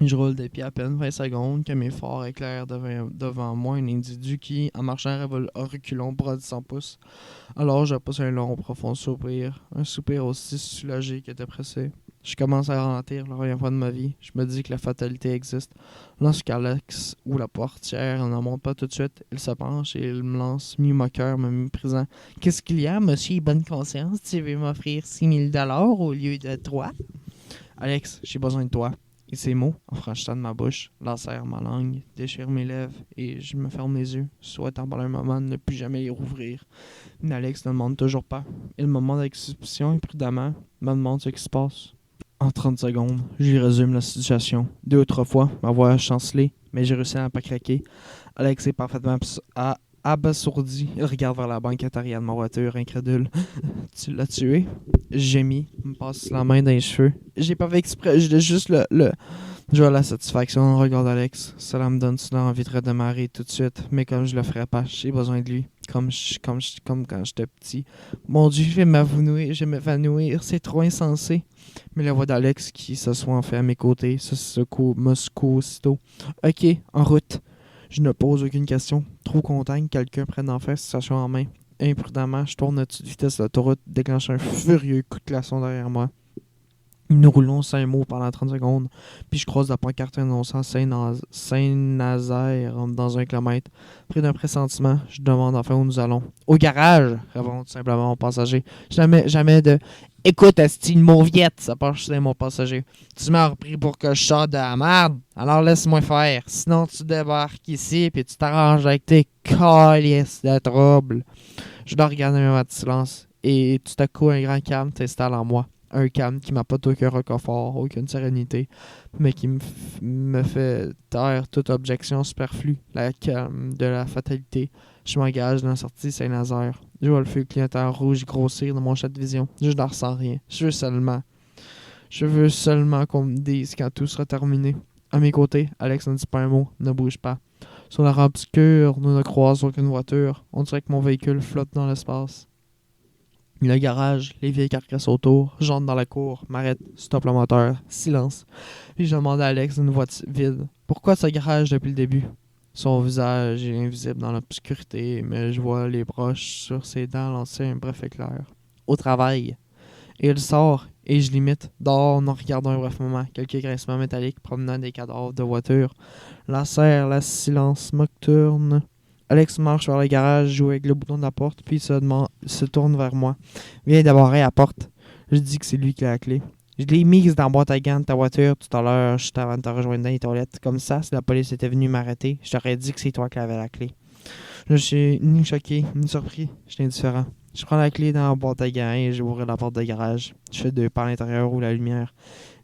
Je roule des pieds à peine 20 secondes que mes phares éclairent devant moi un individu qui, en marchant à reculons, bras sans pouce. Alors je pousse un long, profond soupir. Un soupir aussi soulagé qu'était pressé. Je commence à ralentir la première fois de ma vie. Je me dis que la fatalité existe. Lorsqu'Alex ouvre la portière, on n'en monte pas tout de suite. Il se penche et il me lance mi-moqueur, me méprisant. « Qu'est-ce qu'il y a, monsieur, bonne conscience? Tu veux m'offrir 6 000$ au lieu de 3? »« Alex, j'ai besoin de toi. » Et ces mots, en franchissant de ma bouche, lacèrent ma langue, déchirent mes lèvres, et je me ferme les yeux, souhaitant pendant un moment ne plus jamais les rouvrir. Mais Alex ne demande toujours pas. Il me demande avec suspicion et prudemment, me demande ce qui se passe. En 30 secondes, je lui résume la situation. 2 ou 3 fois, ma voix a chancelé, mais j'ai réussi à ne pas craquer. Alex est parfaitement abasourdi, il regarde vers la banquette arrière de ma voiture, incrédule. Tu l'as tué? Gémis, me passe la main dans les cheveux. J'ai pas fait exprès, je juste je vois la satisfaction dans le regard d'Alex. Cela me donne soudain envie de redémarrer tout de suite, mais comme je le ferais pas, j'ai besoin de lui. Comme quand j'étais petit. Mon Dieu, je vais m'évanouir, c'est trop insensé. Mais la voix d'Alex qui s'assoit en fait à mes côtés, se secoue, me secoue aussitôt. Ok, en route. Je ne pose aucune question. Trop content que quelqu'un prenne enfin la situation en main. Imprudemment, je tourne à toute vitesse de l'autoroute, déclenche un furieux coup de klaxon derrière moi. Nous roulons 5 mots pendant 30 secondes, puis je croise la pancarte annonçant Saint-Nazaire dans 1 kilomètre. Pris d'un pressentiment, je demande enfin où nous allons. Au garage, répond tout simplement mon passager. Jamais de écoute, esti une mauviette, ça passe chez mon passager. Tu m'as repris pour que je sorte de la merde, alors laisse-moi faire. Sinon, tu débarques ici, puis tu t'arranges avec tes calices de troubles. Je le regarde un moment de silence, et tout à coup, un grand calme s'installe en moi. Un calme qui m'apporte aucun réconfort, aucune sérénité, mais qui me fait taire toute objection superflue, la calme de la fatalité. Je m'engage dans la sortie Saint-Nazaire. Je vois le feu clignotant rouge grossir dans mon champ de vision. Je ne ressens rien. Je veux seulement qu'on me dise quand tout sera terminé. À mes côtés, Alex ne dit pas un mot, ne bouge pas. Sur la rampe obscure, nous ne croisons aucune voiture. On dirait que mon véhicule flotte dans l'espace. Le garage, les vieilles carcasses autour, j'entre dans la cour, m'arrête, stoppe le moteur, silence. Puis je demande à Alex d'une voix vide. Pourquoi ce garage depuis le début? Son visage est invisible dans l'obscurité, mais je vois les broches sur ses dents lancer un bref éclair. Au travail. Et il sort, et je l'imite, dehors, en regardant un bref moment, quelques grincements métalliques promenant des cadavres de voitures. La serre, la silence nocturne. Alex marche vers le garage, joue avec le bouton de la porte, puis se tourne vers moi. Viens d'abord à la porte. Je dis que c'est lui qui a la clé. Je l'ai mise dans la boîte à gants de ta voiture tout à l'heure, juste avant de te rejoindre dans les toilettes. Comme ça, si la police était venue m'arrêter, je t'aurais dit que c'est toi qui avais la clé. Je suis ni choqué, ni surpris. Je suis indifférent. Je prends la clé dans la boîte à gants et j'ouvre la porte de garage. Je fais 2 pas à l'intérieur où la lumière.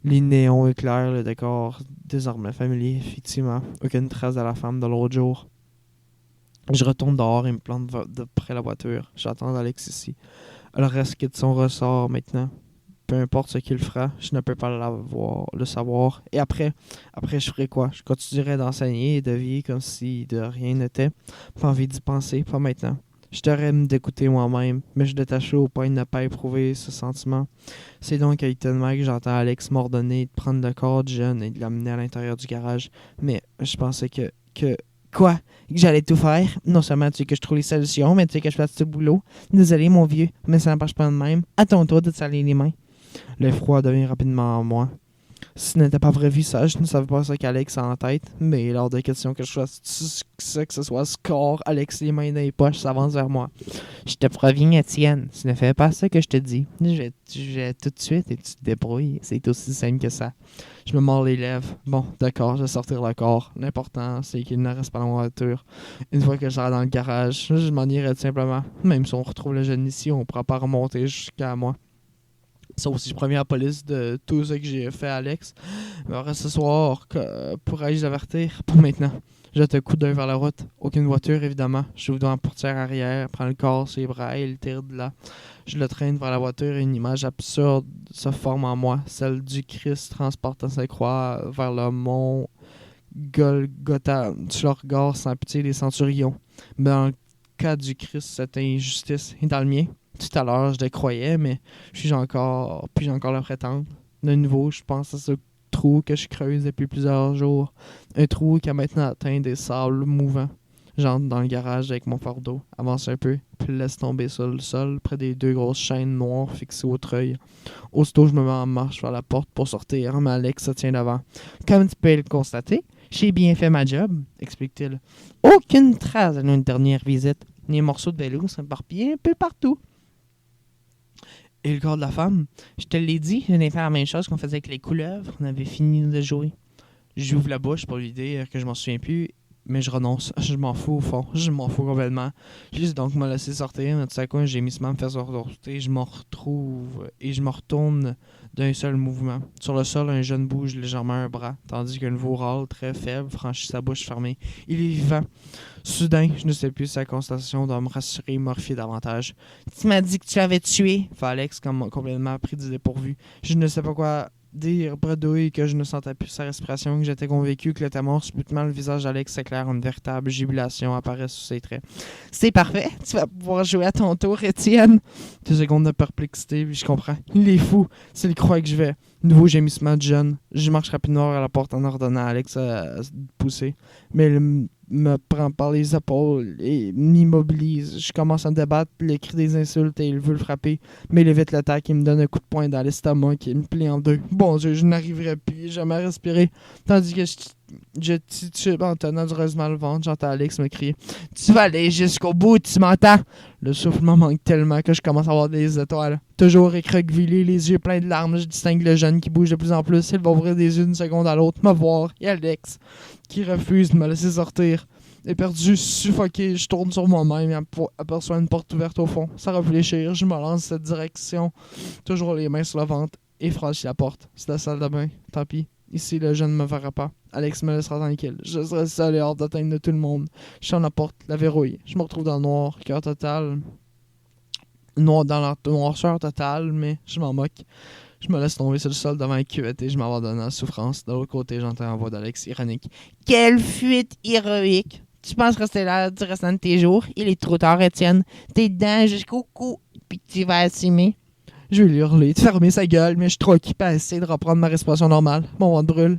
Les néons éclairent le décor, désormais familier, effectivement. Aucune trace de la femme de l'autre jour. Je retourne dehors et me plante près la voiture. J'attends Alex ici. Elle reste quitte son ressort maintenant. Peu importe ce qu'il fera, je ne peux pas le savoir. Et après je ferai quoi? Je continuerai d'enseigner et de vivre comme si de rien n'était. Pas envie d'y penser, pas maintenant. Je t'aurais d'écouter moi-même, mais je détache au point de ne pas éprouver ce sentiment. C'est donc étonnement que j'entends Alex m'ordonner de prendre le corps du jeune et de l'amener à l'intérieur du garage. Mais je pensais que... Quoi? Que j'allais tout faire? Non seulement tu sais que je trouve les solutions, mais tu sais que je fasse ce boulot. Désolé, mon vieux, mais ça ne marche pas de même. Attends-toi de te salir les mains. L'effroi devient rapidement en moi. Si ce n'était pas prévu ça, je ne savais pas ce qu'Alex a en tête, mais lors de questions que je fasse que ce soit score, Alex les mains dans les poches s'avance vers moi. Je te préviens, Étienne, tu ne fais pas ça que je te dis. Je vais tout de suite et tu te débrouilles. C'est aussi simple que ça. Je me mords les lèvres. Bon, d'accord, je vais sortir le corps. L'important, c'est qu'il ne reste pas dans ma voiture. Une fois que je serai dans le garage, je m'en irai tout simplement. Même si on retrouve le jeune ici, on ne pourra pas remonter jusqu'à moi. Sauf si je préviens la police de tout ce que j'ai fait à Alex. Mais ce soir, pourrais-je avertir? Pour maintenant. Je jette un coup d'œil vers la route. Aucune voiture, évidemment. J'ouvre dans la portière arrière, prends le corps sur les bras et le tire de là. Je le traîne vers la voiture et une image absurde se forme en moi. Celle du Christ transportant sa croix vers le mont Golgotha. Tu le regardes sans pitié les centurions. Mais dans le cas du Christ, cette injustice est dans le mien. Tout à l'heure, je le croyais, mais puis-je encore le prétendre. De nouveau, je pense à ce trou que je creuse depuis plusieurs jours. Un trou qui a maintenant atteint des sables mouvants. J'entre dans le garage avec mon fardeau, avance un peu, puis le laisse tomber sur le sol près des 2 grosses chaînes noires fixées au treuil. Aussitôt, je me mets en marche vers la porte pour sortir, mais Alex se tient devant. Comme tu peux le constater, j'ai bien fait ma job, explique-t-il. Aucune trace de notre dernière visite. Les morceaux de vélo sont éparpillés un peu partout. Et le corps de la femme, je te l'ai dit, je n'ai fait la même chose qu'on faisait avec les couleuvres. On avait fini de jouer. J'ouvre la bouche pour lui dire que je m'en souviens plus, mais je renonce. Je m'en fous au fond. Je m'en fous complètement. Juste donc me laisser sortir. Mais tout à coup, j'ai mis ce me faire sortir. Je me retrouve et je me retourne d'un seul mouvement. Sur le sol, un jeune bouge légèrement un bras, tandis qu'un nouveau râle, très faible, franchit sa bouche fermée. Il est vivant. Soudain, je ne sais plus si sa constatation doit me rassurer et morfier davantage. « Tu m'as dit que tu l'avais tué !» fait Alex, comme complètement pris du dépourvu. Je ne sais pas quoi dire, bredouille, que je ne sentais plus sa respiration, que j'étais convaincu que le mort. Subitement, le visage d'Alex s'éclaire, une véritable jubilation apparaît sous ses traits. « C'est parfait! Tu vas pouvoir jouer à ton tour, Étienne! » 2 secondes de perplexité, puis je comprends. Il est fou! S'il croit que je vais. Nouveau gémissement de jeune. Je marche rapidement vers la porte en ordonnant à Alex de pousser. Mais il me prend par les épaules et m'immobilise. Je commence à me débattre, il crie des insultes et il veut le frapper. Mais il évite l'attaque et me donne un coup de poing dans l'estomac qui me plie en deux. Bon Dieu, je n'arriverai plus jamais à respirer. Tandis que je titube en tenant douloureusement le ventre, j'entends Alex me crier « Tu vas aller jusqu'au bout, tu m'entends? » Le souffle me manque tellement que je commence à avoir des étoiles. Toujours écroquevillé, les yeux pleins de larmes, je distingue le jeune qui bouge de plus en plus. Il va ouvrir des yeux d'une seconde à l'autre, me voir, et Alex, qui refuse de me laisser sortir. Éperdu, suffoqué, je tourne sur moi-même et aperçois une porte ouverte au fond. Sans réfléchir, je me lance dans cette direction, toujours les mains sur le ventre, et franchis la porte. C'est la salle de bain, tant pis. Ici, le jeune ne me verra pas. Alex me laissera tranquille. Je serai seul et hors d'atteinte de tout le monde. Je ferme la porte, la verrouille. Je me retrouve dans le noir, cœur total. Noir dans la noirceur totale, mais je m'en moque. Je me laisse tomber sur le sol devant la cuvette et je m'abandonne à la souffrance. De l'autre côté, j'entends la voix d'Alex ironique. « Quelle fuite héroïque! Tu penses rester là du restant de tes jours? Il est trop tard, Étienne. T'es dedans jusqu'au cou, puis tu vas assumer. » Je vais lui hurler de fermer sa gueule, mais je suis trop occupé à essayer de reprendre ma respiration normale. Mon ventre brûle.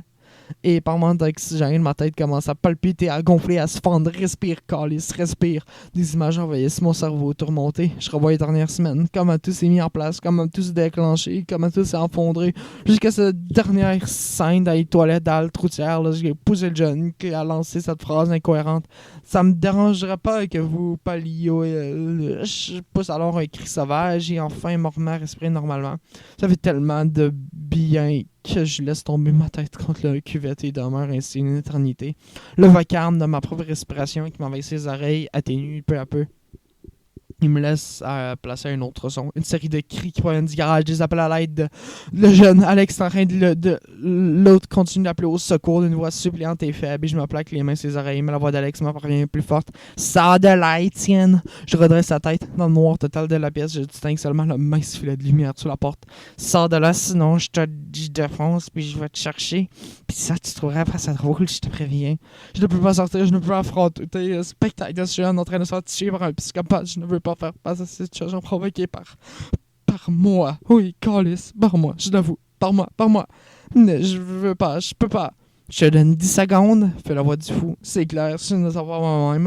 Et par manque d'oxygène, ma tête commence à palpiter, à gonfler, à se fendre. Respire, calice, respire. Des images envahissent mon cerveau, tout remonté. Je revois les dernières semaines, comment tout s'est mis en place, comment tout s'est déclenché, comment tout s'est effondré. Jusqu'à cette dernière scène dans les toilettes dans la troutière, là, j'ai poussé le jeune qui a lancé cette phrase incohérente. Ça me dérangerait pas que vous parliez. Je pousse alors un cri sauvage et enfin me remets à respirer normalement. Ça fait tellement de bien que je laisse tomber ma tête contre le cuvette et demeure ainsi une éternité. Le vacarme de ma propre respiration qui m'envahit les oreilles atténue peu à peu. Il me laisse placer un autre son. Une série de cris qui proviennent du garage, des appels à l'aide. Le jeune Alex est en train l'autre continue d'appeler au secours d'une voix suppliante et faible. Et je me plaque les mains sur les oreilles, mais la voix d'Alex me parvient plus forte. « Sors de là, Étienne! » Je redresse la tête. Dans le noir total de la pièce, je distingue seulement le mince filet de lumière sous la porte. « Sors de là, sinon je te défonce, puis je vais te chercher. Puis ça, tu trouverais après ça drôle, je te préviens. Je ne peux pas sortir, je ne peux pas affronter le spectacle de ce jeune en train de se faire tuer par un psychopathe. Je ne veux pas faire face à cette situation provoquée par moi. Oui, calice, par moi, je l'avoue. Par moi. Mais je veux pas, je peux pas. Je te donne 10 secondes, fait la voix du fou. C'est clair, si je ne sais pas moi-même,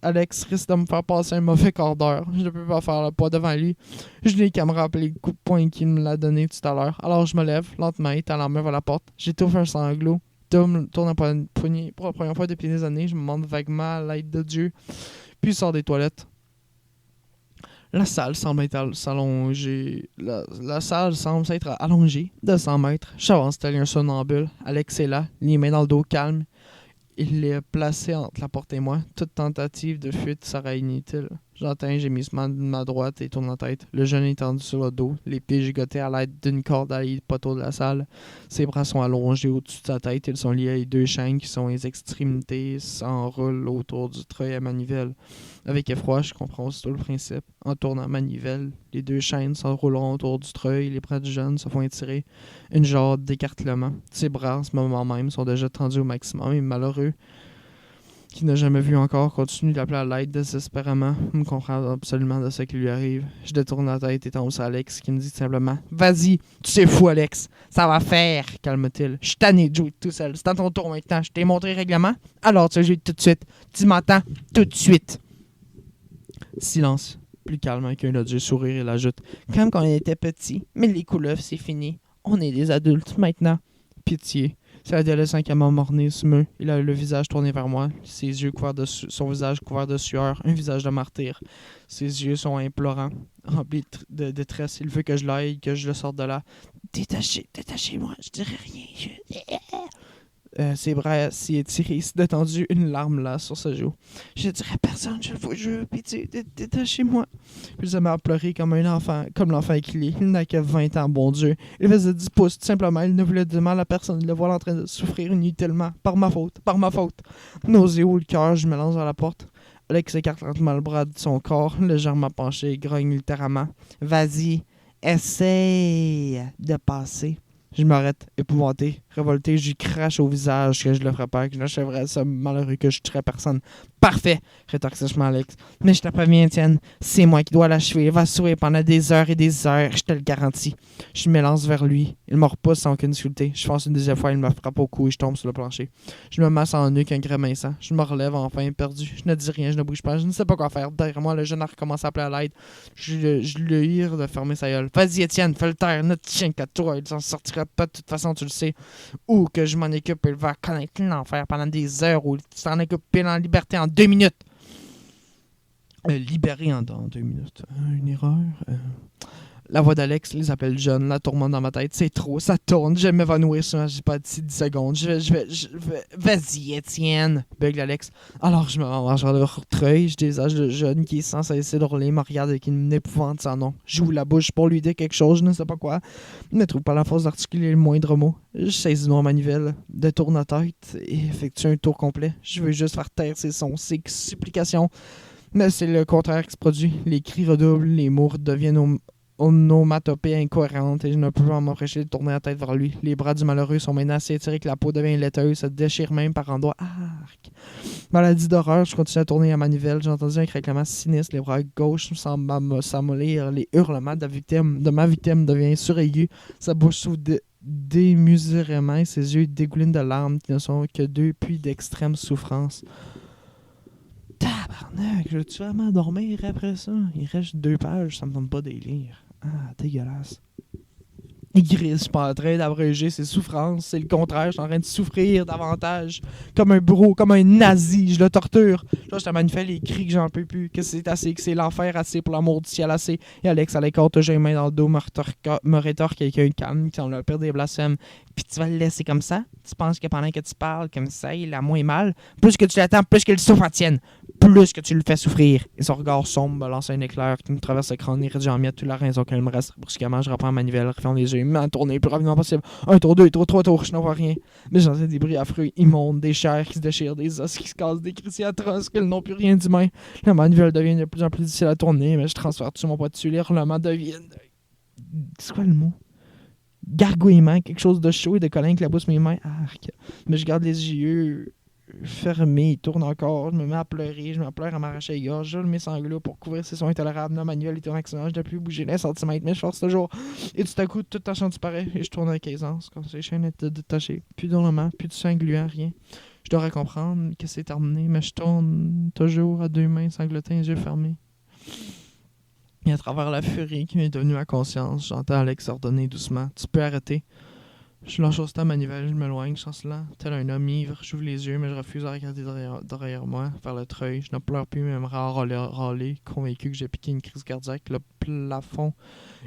Alex risque de me faire passer un mauvais quart d'heure. Je ne peux pas faire le pas devant lui. Je n'ai qu'à me rappeler le coup de poing qu'il me l'a donné tout à l'heure. Alors je me lève, lentement, étant la main vers la porte. J'étouffe un sanglot. Tom tourne à une poignée. Pour la première fois depuis des années, je me demande vaguement à l'aide de Dieu. Puis sort des toilettes. La salle semble être s'allonger. La salle semble s'être allongée de 100 mètres. J'avance tel un somnambule. Alex est là, les mains dans le dos, calme. Il est placé entre la porte et moi. Toute tentative de fuite sera inutile. J'entends un gémissement de ma droite et tourne la tête. Le jeune est tendu sur le dos, les pieds gigotés à l'aide d'une corde à les poteaux de la salle. Ses bras sont allongés au-dessus de sa tête. Ils sont liés à 2 chaînes qui sont les extrémités, s'enroulent autour du treuil à manivelle. Avec effroi, je comprends aussitôt le principe. En tournant manivelle, les 2 chaînes s'enrouleront autour du treuil. Les bras du jeune se font étirer. Une genre d'écartèlement. Ses bras, en ce moment même, sont déjà tendus au maximum. Et malheureux, qui n'a jamais vu encore, continue d'appeler à l'aide désespérément, me comprend absolument de ce qui lui arrive. Je détourne la tête et tombe sur Alex, qui me dit simplement « Vas-y, tu sais fou, Alex, ça va faire, calme-t-il. Je suis tanné de jouer tout seul, c'est à ton tour maintenant, je t'ai montré le règlement, alors tu joues tout de suite. Tu m'entends tout de suite. » Silence, plus calme avec un odieux sourire, il ajoute « Comme quand on était petit, mais les couleuvres, c'est fini. On est des adultes maintenant. Pitié. » C'est l'adolescent qui m'a morné smeux. Il a le visage tourné vers moi, ses yeux couverts de son visage couvert de sueur, un visage de martyr. Ses yeux sont implorants, remplis de détresse. Il veut que je l'aille, que je le sorte de là. Détachez-moi, je dirai rien. ses bras s'y étirés, s'est détendu, une larme là sur sa joue. Je dirais à personne, je vous jure, pitié, détachez-moi. Puis il se met à pleurer comme un enfant, comme l'enfant qu'il est. Il n'a que 20 ans, bon Dieu. Il faisait 10 pouces, tout simplement. Il ne voulait de mal à personne. Le voilà en train de souffrir inutilement. Par ma faute, par ma faute. Nauséeux le cœur, je me lance vers la porte. Alex écarte lentement le bras de son corps, légèrement penché, grogne littéralement. Vas-y, essaye de passer. Je m'arrête, épouvanté, révolté, j'y crache au visage que je le ferais pas, que je n'achèverais ça malheureux, que je tuerais personne. Parfait, rétorque sèchement Alex. Mais je te préviens, Étienne, c'est moi qui dois l'achever. Il va souffrir pendant des heures et des heures, je te le garantis. Je me lance vers lui. Il me repousse sans aucune difficulté. Je fonce une deuxième fois, il me frappe au cou et je tombe sur le plancher. Je me masse en nuque, un grémissant. Je me relève enfin, perdu. Je ne dis rien, je ne bouge pas, je ne sais pas quoi faire. Derrière moi, le jeune a recommencé à appeler à l'aide. Je lui hire de fermer sa gueule. Vas-y, Étienne, fais le taire, notre chien qu'à toi, il s'en sortira pas de toute façon, tu le sais. Ou que je m'en occupe, il va connaître l'enfer pendant des heures, ou tu t'en occupes en liberté en 2 minutes. Libéré en 2 minutes. Une erreur. La voix d'Alex, les appels jeunes, la tourmente dans ma tête, c'est trop, ça tourne, je vais m'évanouir sur j'ai pas d'ici 10 secondes. Je vais. Vas-y, Étienne, bugle Alex. Alors je me range vers le treuil, je désage le jeune qui est sans cesser de hurler, me regarde avec une épouvante sans nom. J'ouvre la bouche pour lui dire quelque chose, je ne sais pas quoi. Je ne trouve pas la force d'articuler le moindre mot. Je saisis ma manivelle, détourne la tête et effectue un tour complet. Je veux juste faire taire ses sons, ses supplications. Mais c'est le contraire qui se produit. Les cris redoublent, les mots deviennent onomatopée incohérente et je ne peux pas m'empêcher de tourner la tête vers lui. Les bras du malheureux sont maintenant assez étirés que la peau devient laiteuse, se déchire même par endroits. Arc! Maladie d'horreur, je continue à tourner la manivelle. J'ai entendu un craquement sinistre, les bras gauche semblent s'amollir, les hurlements de ma victime deviennent suraigus, sa bouche s'ouvre démesurément et ses yeux dégoulinent de larmes qui ne sont que deux puits d'extrême souffrance. Tabarnak, je vais-tu vraiment dormir après ça? Il reste 2 pages, ça me donne pas des lire. Ah, dégueulasse. Il grise, je suis pas en train d'abréger ses souffrances, c'est le contraire, je suis en train de souffrir davantage. Comme un bourreau, comme un nazi, je le torture. Là, je te manifeste les cris que j'en peux plus, que c'est assez, que c'est l'enfer assez pour l'amour du ciel assez. Et Alex, à l'écart, j'ai une main dans le dos, me rétorque avec un calme qui semble perdre des blasphèmes. Puis tu vas le laisser comme ça? Tu penses que pendant que tu parles comme ça, il a moins mal? Plus que tu l'attends, plus qu'il souffre en tienne. Plus que tu le fais souffrir. Et son regard sombre me lance un éclair qui me traverse le crâne et réduit en miettes toute la raison qu'elle me reste. Brusquement, je reprends ma manivelle, referme les yeux, me mets en tournée le plus rapidement possible. 1 tour, 2 tours, 3 tours, je n'en vois rien. Mais j'entends des bruits affreux, immondes, des chairs qui se déchirent, des os qui se cassent, des cris si atroces qu'ils n'ont plus rien d'humain. La manivelle devient de plus en plus difficile à tourner, mais je transfère tout mon poids dessus. Les hurlements deviennent... C'est quoi le mot? Gargouillement, quelque chose de chaud et de collant qui éclabousse mes mains. Arc. Mais je garde les yeux fermés, il tourne encore, je me mets à pleurer, je me pleure à m'arracher les gorges, je mes sanglots pour couvrir ces sons intolérables. La manuel était en accident, je ne plus bouger d'un centimètre, mais je force toujours. Et tout à coup, toute ta chance disparaît et je tourne avec aisance, quand ces chaînes étaient détachées. Plus d'ornements, plus de sang gluant, rien. Je devrais comprendre que c'est terminé, mais je tourne toujours à 2 mains, sanglotant, les yeux fermés. Et à travers la furie qui m'est devenue ma conscience, j'entends Alex ordonner doucement. Tu peux arrêter. Je lâche au à manivelle, je m'éloigne, chancelant, tel un homme ivre. J'ouvre les yeux, mais je refuse de regarder derrière moi, vers le treuil. Je ne pleure plus, mais me râler, convaincu que j'ai piqué une crise cardiaque. Le plafond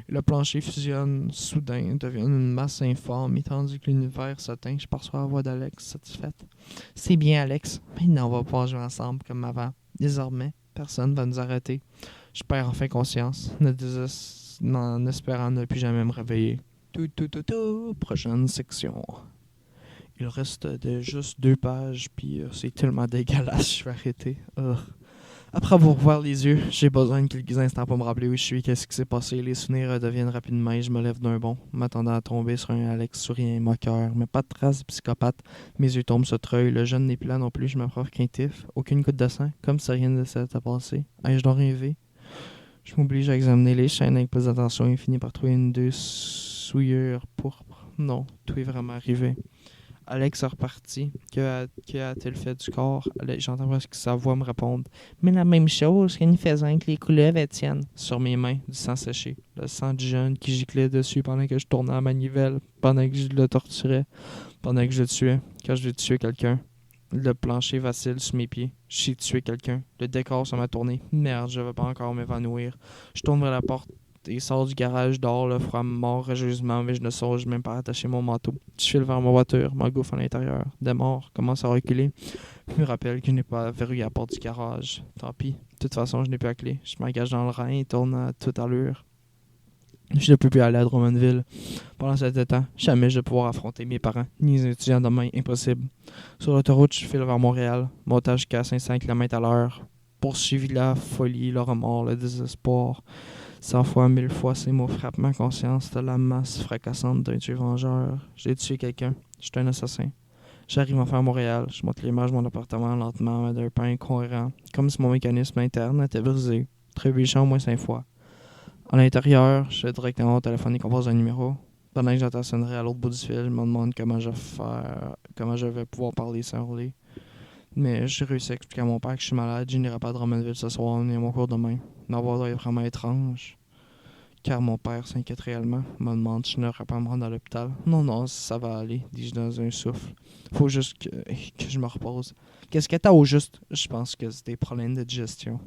et le plancher fusionnent soudain, deviennent une masse informe, et tandis que l'univers s'éteint, je perçois la voix d'Alex, satisfaite. C'est bien, Alex. Maintenant, on va pouvoir jouer ensemble comme avant. Désormais, personne ne va nous arrêter. Je perds enfin conscience, en espérant ne plus jamais me réveiller. Prochaine section. Il reste juste 2 pages, puis c'est tellement dégueulasse, je vais arrêter. Après vous revoir les yeux, j'ai besoin de quelques instants pour me rappeler où je suis, qu'est-ce qui s'est passé. Les souvenirs redeviennent rapidement et je me lève d'un bond, m'attendant à tomber sur un Alex souriant et moqueur, mais pas de traces de psychopathe. Mes yeux tombent sur treuil, le jeune n'est plus là non plus, je m'approche craintif, aucune goutte de sang, comme si rien ne s'était passé. Ai-je donc rêvé? Je m'oblige à examiner les chaînes avec plus d'attention et finis par trouver une 2 souillures pourpres. Non, tout est vraiment arrivé. Alex est reparti. Que a-t-il fait du corps? J'entends presque sa voix me répondre. Mais la même chose qu'une faisant avec les couleuvres, Étienne. Sur mes mains, du sang séché. Le sang du jeune qui giclait dessus pendant que je tournais la manivelle, pendant que je le torturais, pendant que je le tuais. Quand je vais tuer quelqu'un. Le plancher vacille sous mes pieds. J'ai tué quelqu'un. Le décor se m'a tourné. Merde, je ne vais pas encore m'évanouir. Je tourne vers la porte Il sort du garage dehors, le froid mort rageusement, mais je ne songe même pas à attacher mon manteau. Je file vers ma voiture, m'engouffre à l'intérieur. Démarre, commence à reculer. Je me rappelle que je n'ai pas verrouillé la porte du garage. Tant pis. De toute façon, je n'ai plus la clé. Je m'engage dans le Rhin et tourne à toute allure. Je ne peux plus aller à Drummondville. Pendant cet temps, jamais je vais pouvoir affronter mes parents, ni les étudiants demain, impossible. Sur l'autoroute, je file vers Montréal, montage jusqu'à 500 km/h. Poursuivi la folie, le remords, le désespoir. 100 fois, 1000 fois, ces mots frappent ma conscience de la masse fracassante d'un tueur vengeur. J'ai tué quelqu'un. Je suis un assassin. J'arrive enfin à Montréal. Je monte l'image de mon appartement lentement, d'un pas incohérent, comme si mon mécanisme interne était brisé, trébuchant au moins 5 fois. À l'intérieur, je vais directement au téléphone et compose un numéro. Pendant que j'attends la sonnerie à l'autre bout du fil, je me demande comment je vais pouvoir parler sans rouler. Mais j'ai réussi à expliquer à mon père que je suis malade, je n'irai pas à Drummondville ce soir ni à mon cours demain. Ma voix est vraiment étrange, car mon père s'inquiète réellement. Me demande si je n'aurais pas à me rendre à l'hôpital. Non, ça va aller, dis-je dans un souffle. Faut juste que je me repose. Qu'est-ce que t'as au juste? Je pense que c'est des problèmes de digestion.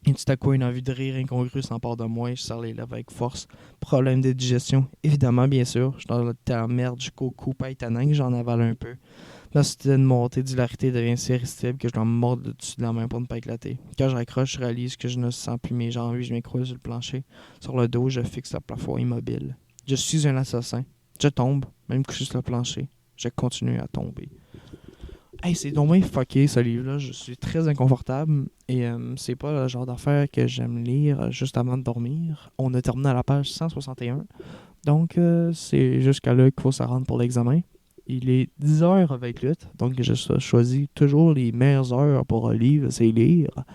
Et tout à coup, une envie de rire incongrue s'empare de moi et je serre les lèvres avec force. Problème de digestion? Évidemment, bien sûr. Je suis dans la merde jusqu'au cou, pas étonnant que j'en avale un peu. La société de montée d'hilarité devient si irrésistible que je dois me mordre dessus de la main pour ne pas éclater. Quand je raccroche, je réalise que je ne sens plus mes jambes et je m'écroule sur le plancher. Sur le dos, je fixe le plafond immobile. Je suis un assassin. Je tombe, même couché sur le plancher. Je continue à tomber. Hey, c'est donc bien fucké ce livre-là. Je suis très inconfortable et c'est pas le genre d'affaire que j'aime lire juste avant de dormir. On a terminé à la page 161. Donc, c'est jusqu'à là qu'il faut se rendre pour l'examen. Il est 10h28, donc je choisis toujours les meilleures heures pour lire ces livres.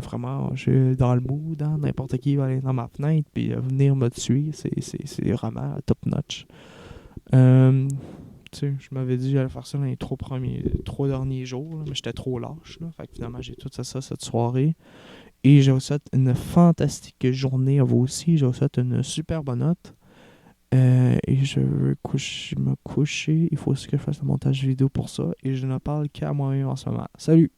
Vraiment, je suis dans le mood, hein, n'importe qui va aller dans ma fenêtre puis venir me tuer. C'est vraiment top notch. Tu sais, je m'avais dit que j'allais faire ça dans les 3 derniers jours, là, mais j'étais trop lâche. Là. Fait que finalement, j'ai tout ça cette soirée. Et je vous souhaite une fantastique journée à vous aussi. Je vous souhaite une super bonne note. Et je veux me coucher. Il faut aussi que je fasse un montage vidéo pour ça. Et je ne parle qu'à moi-même en ce moment. Salut!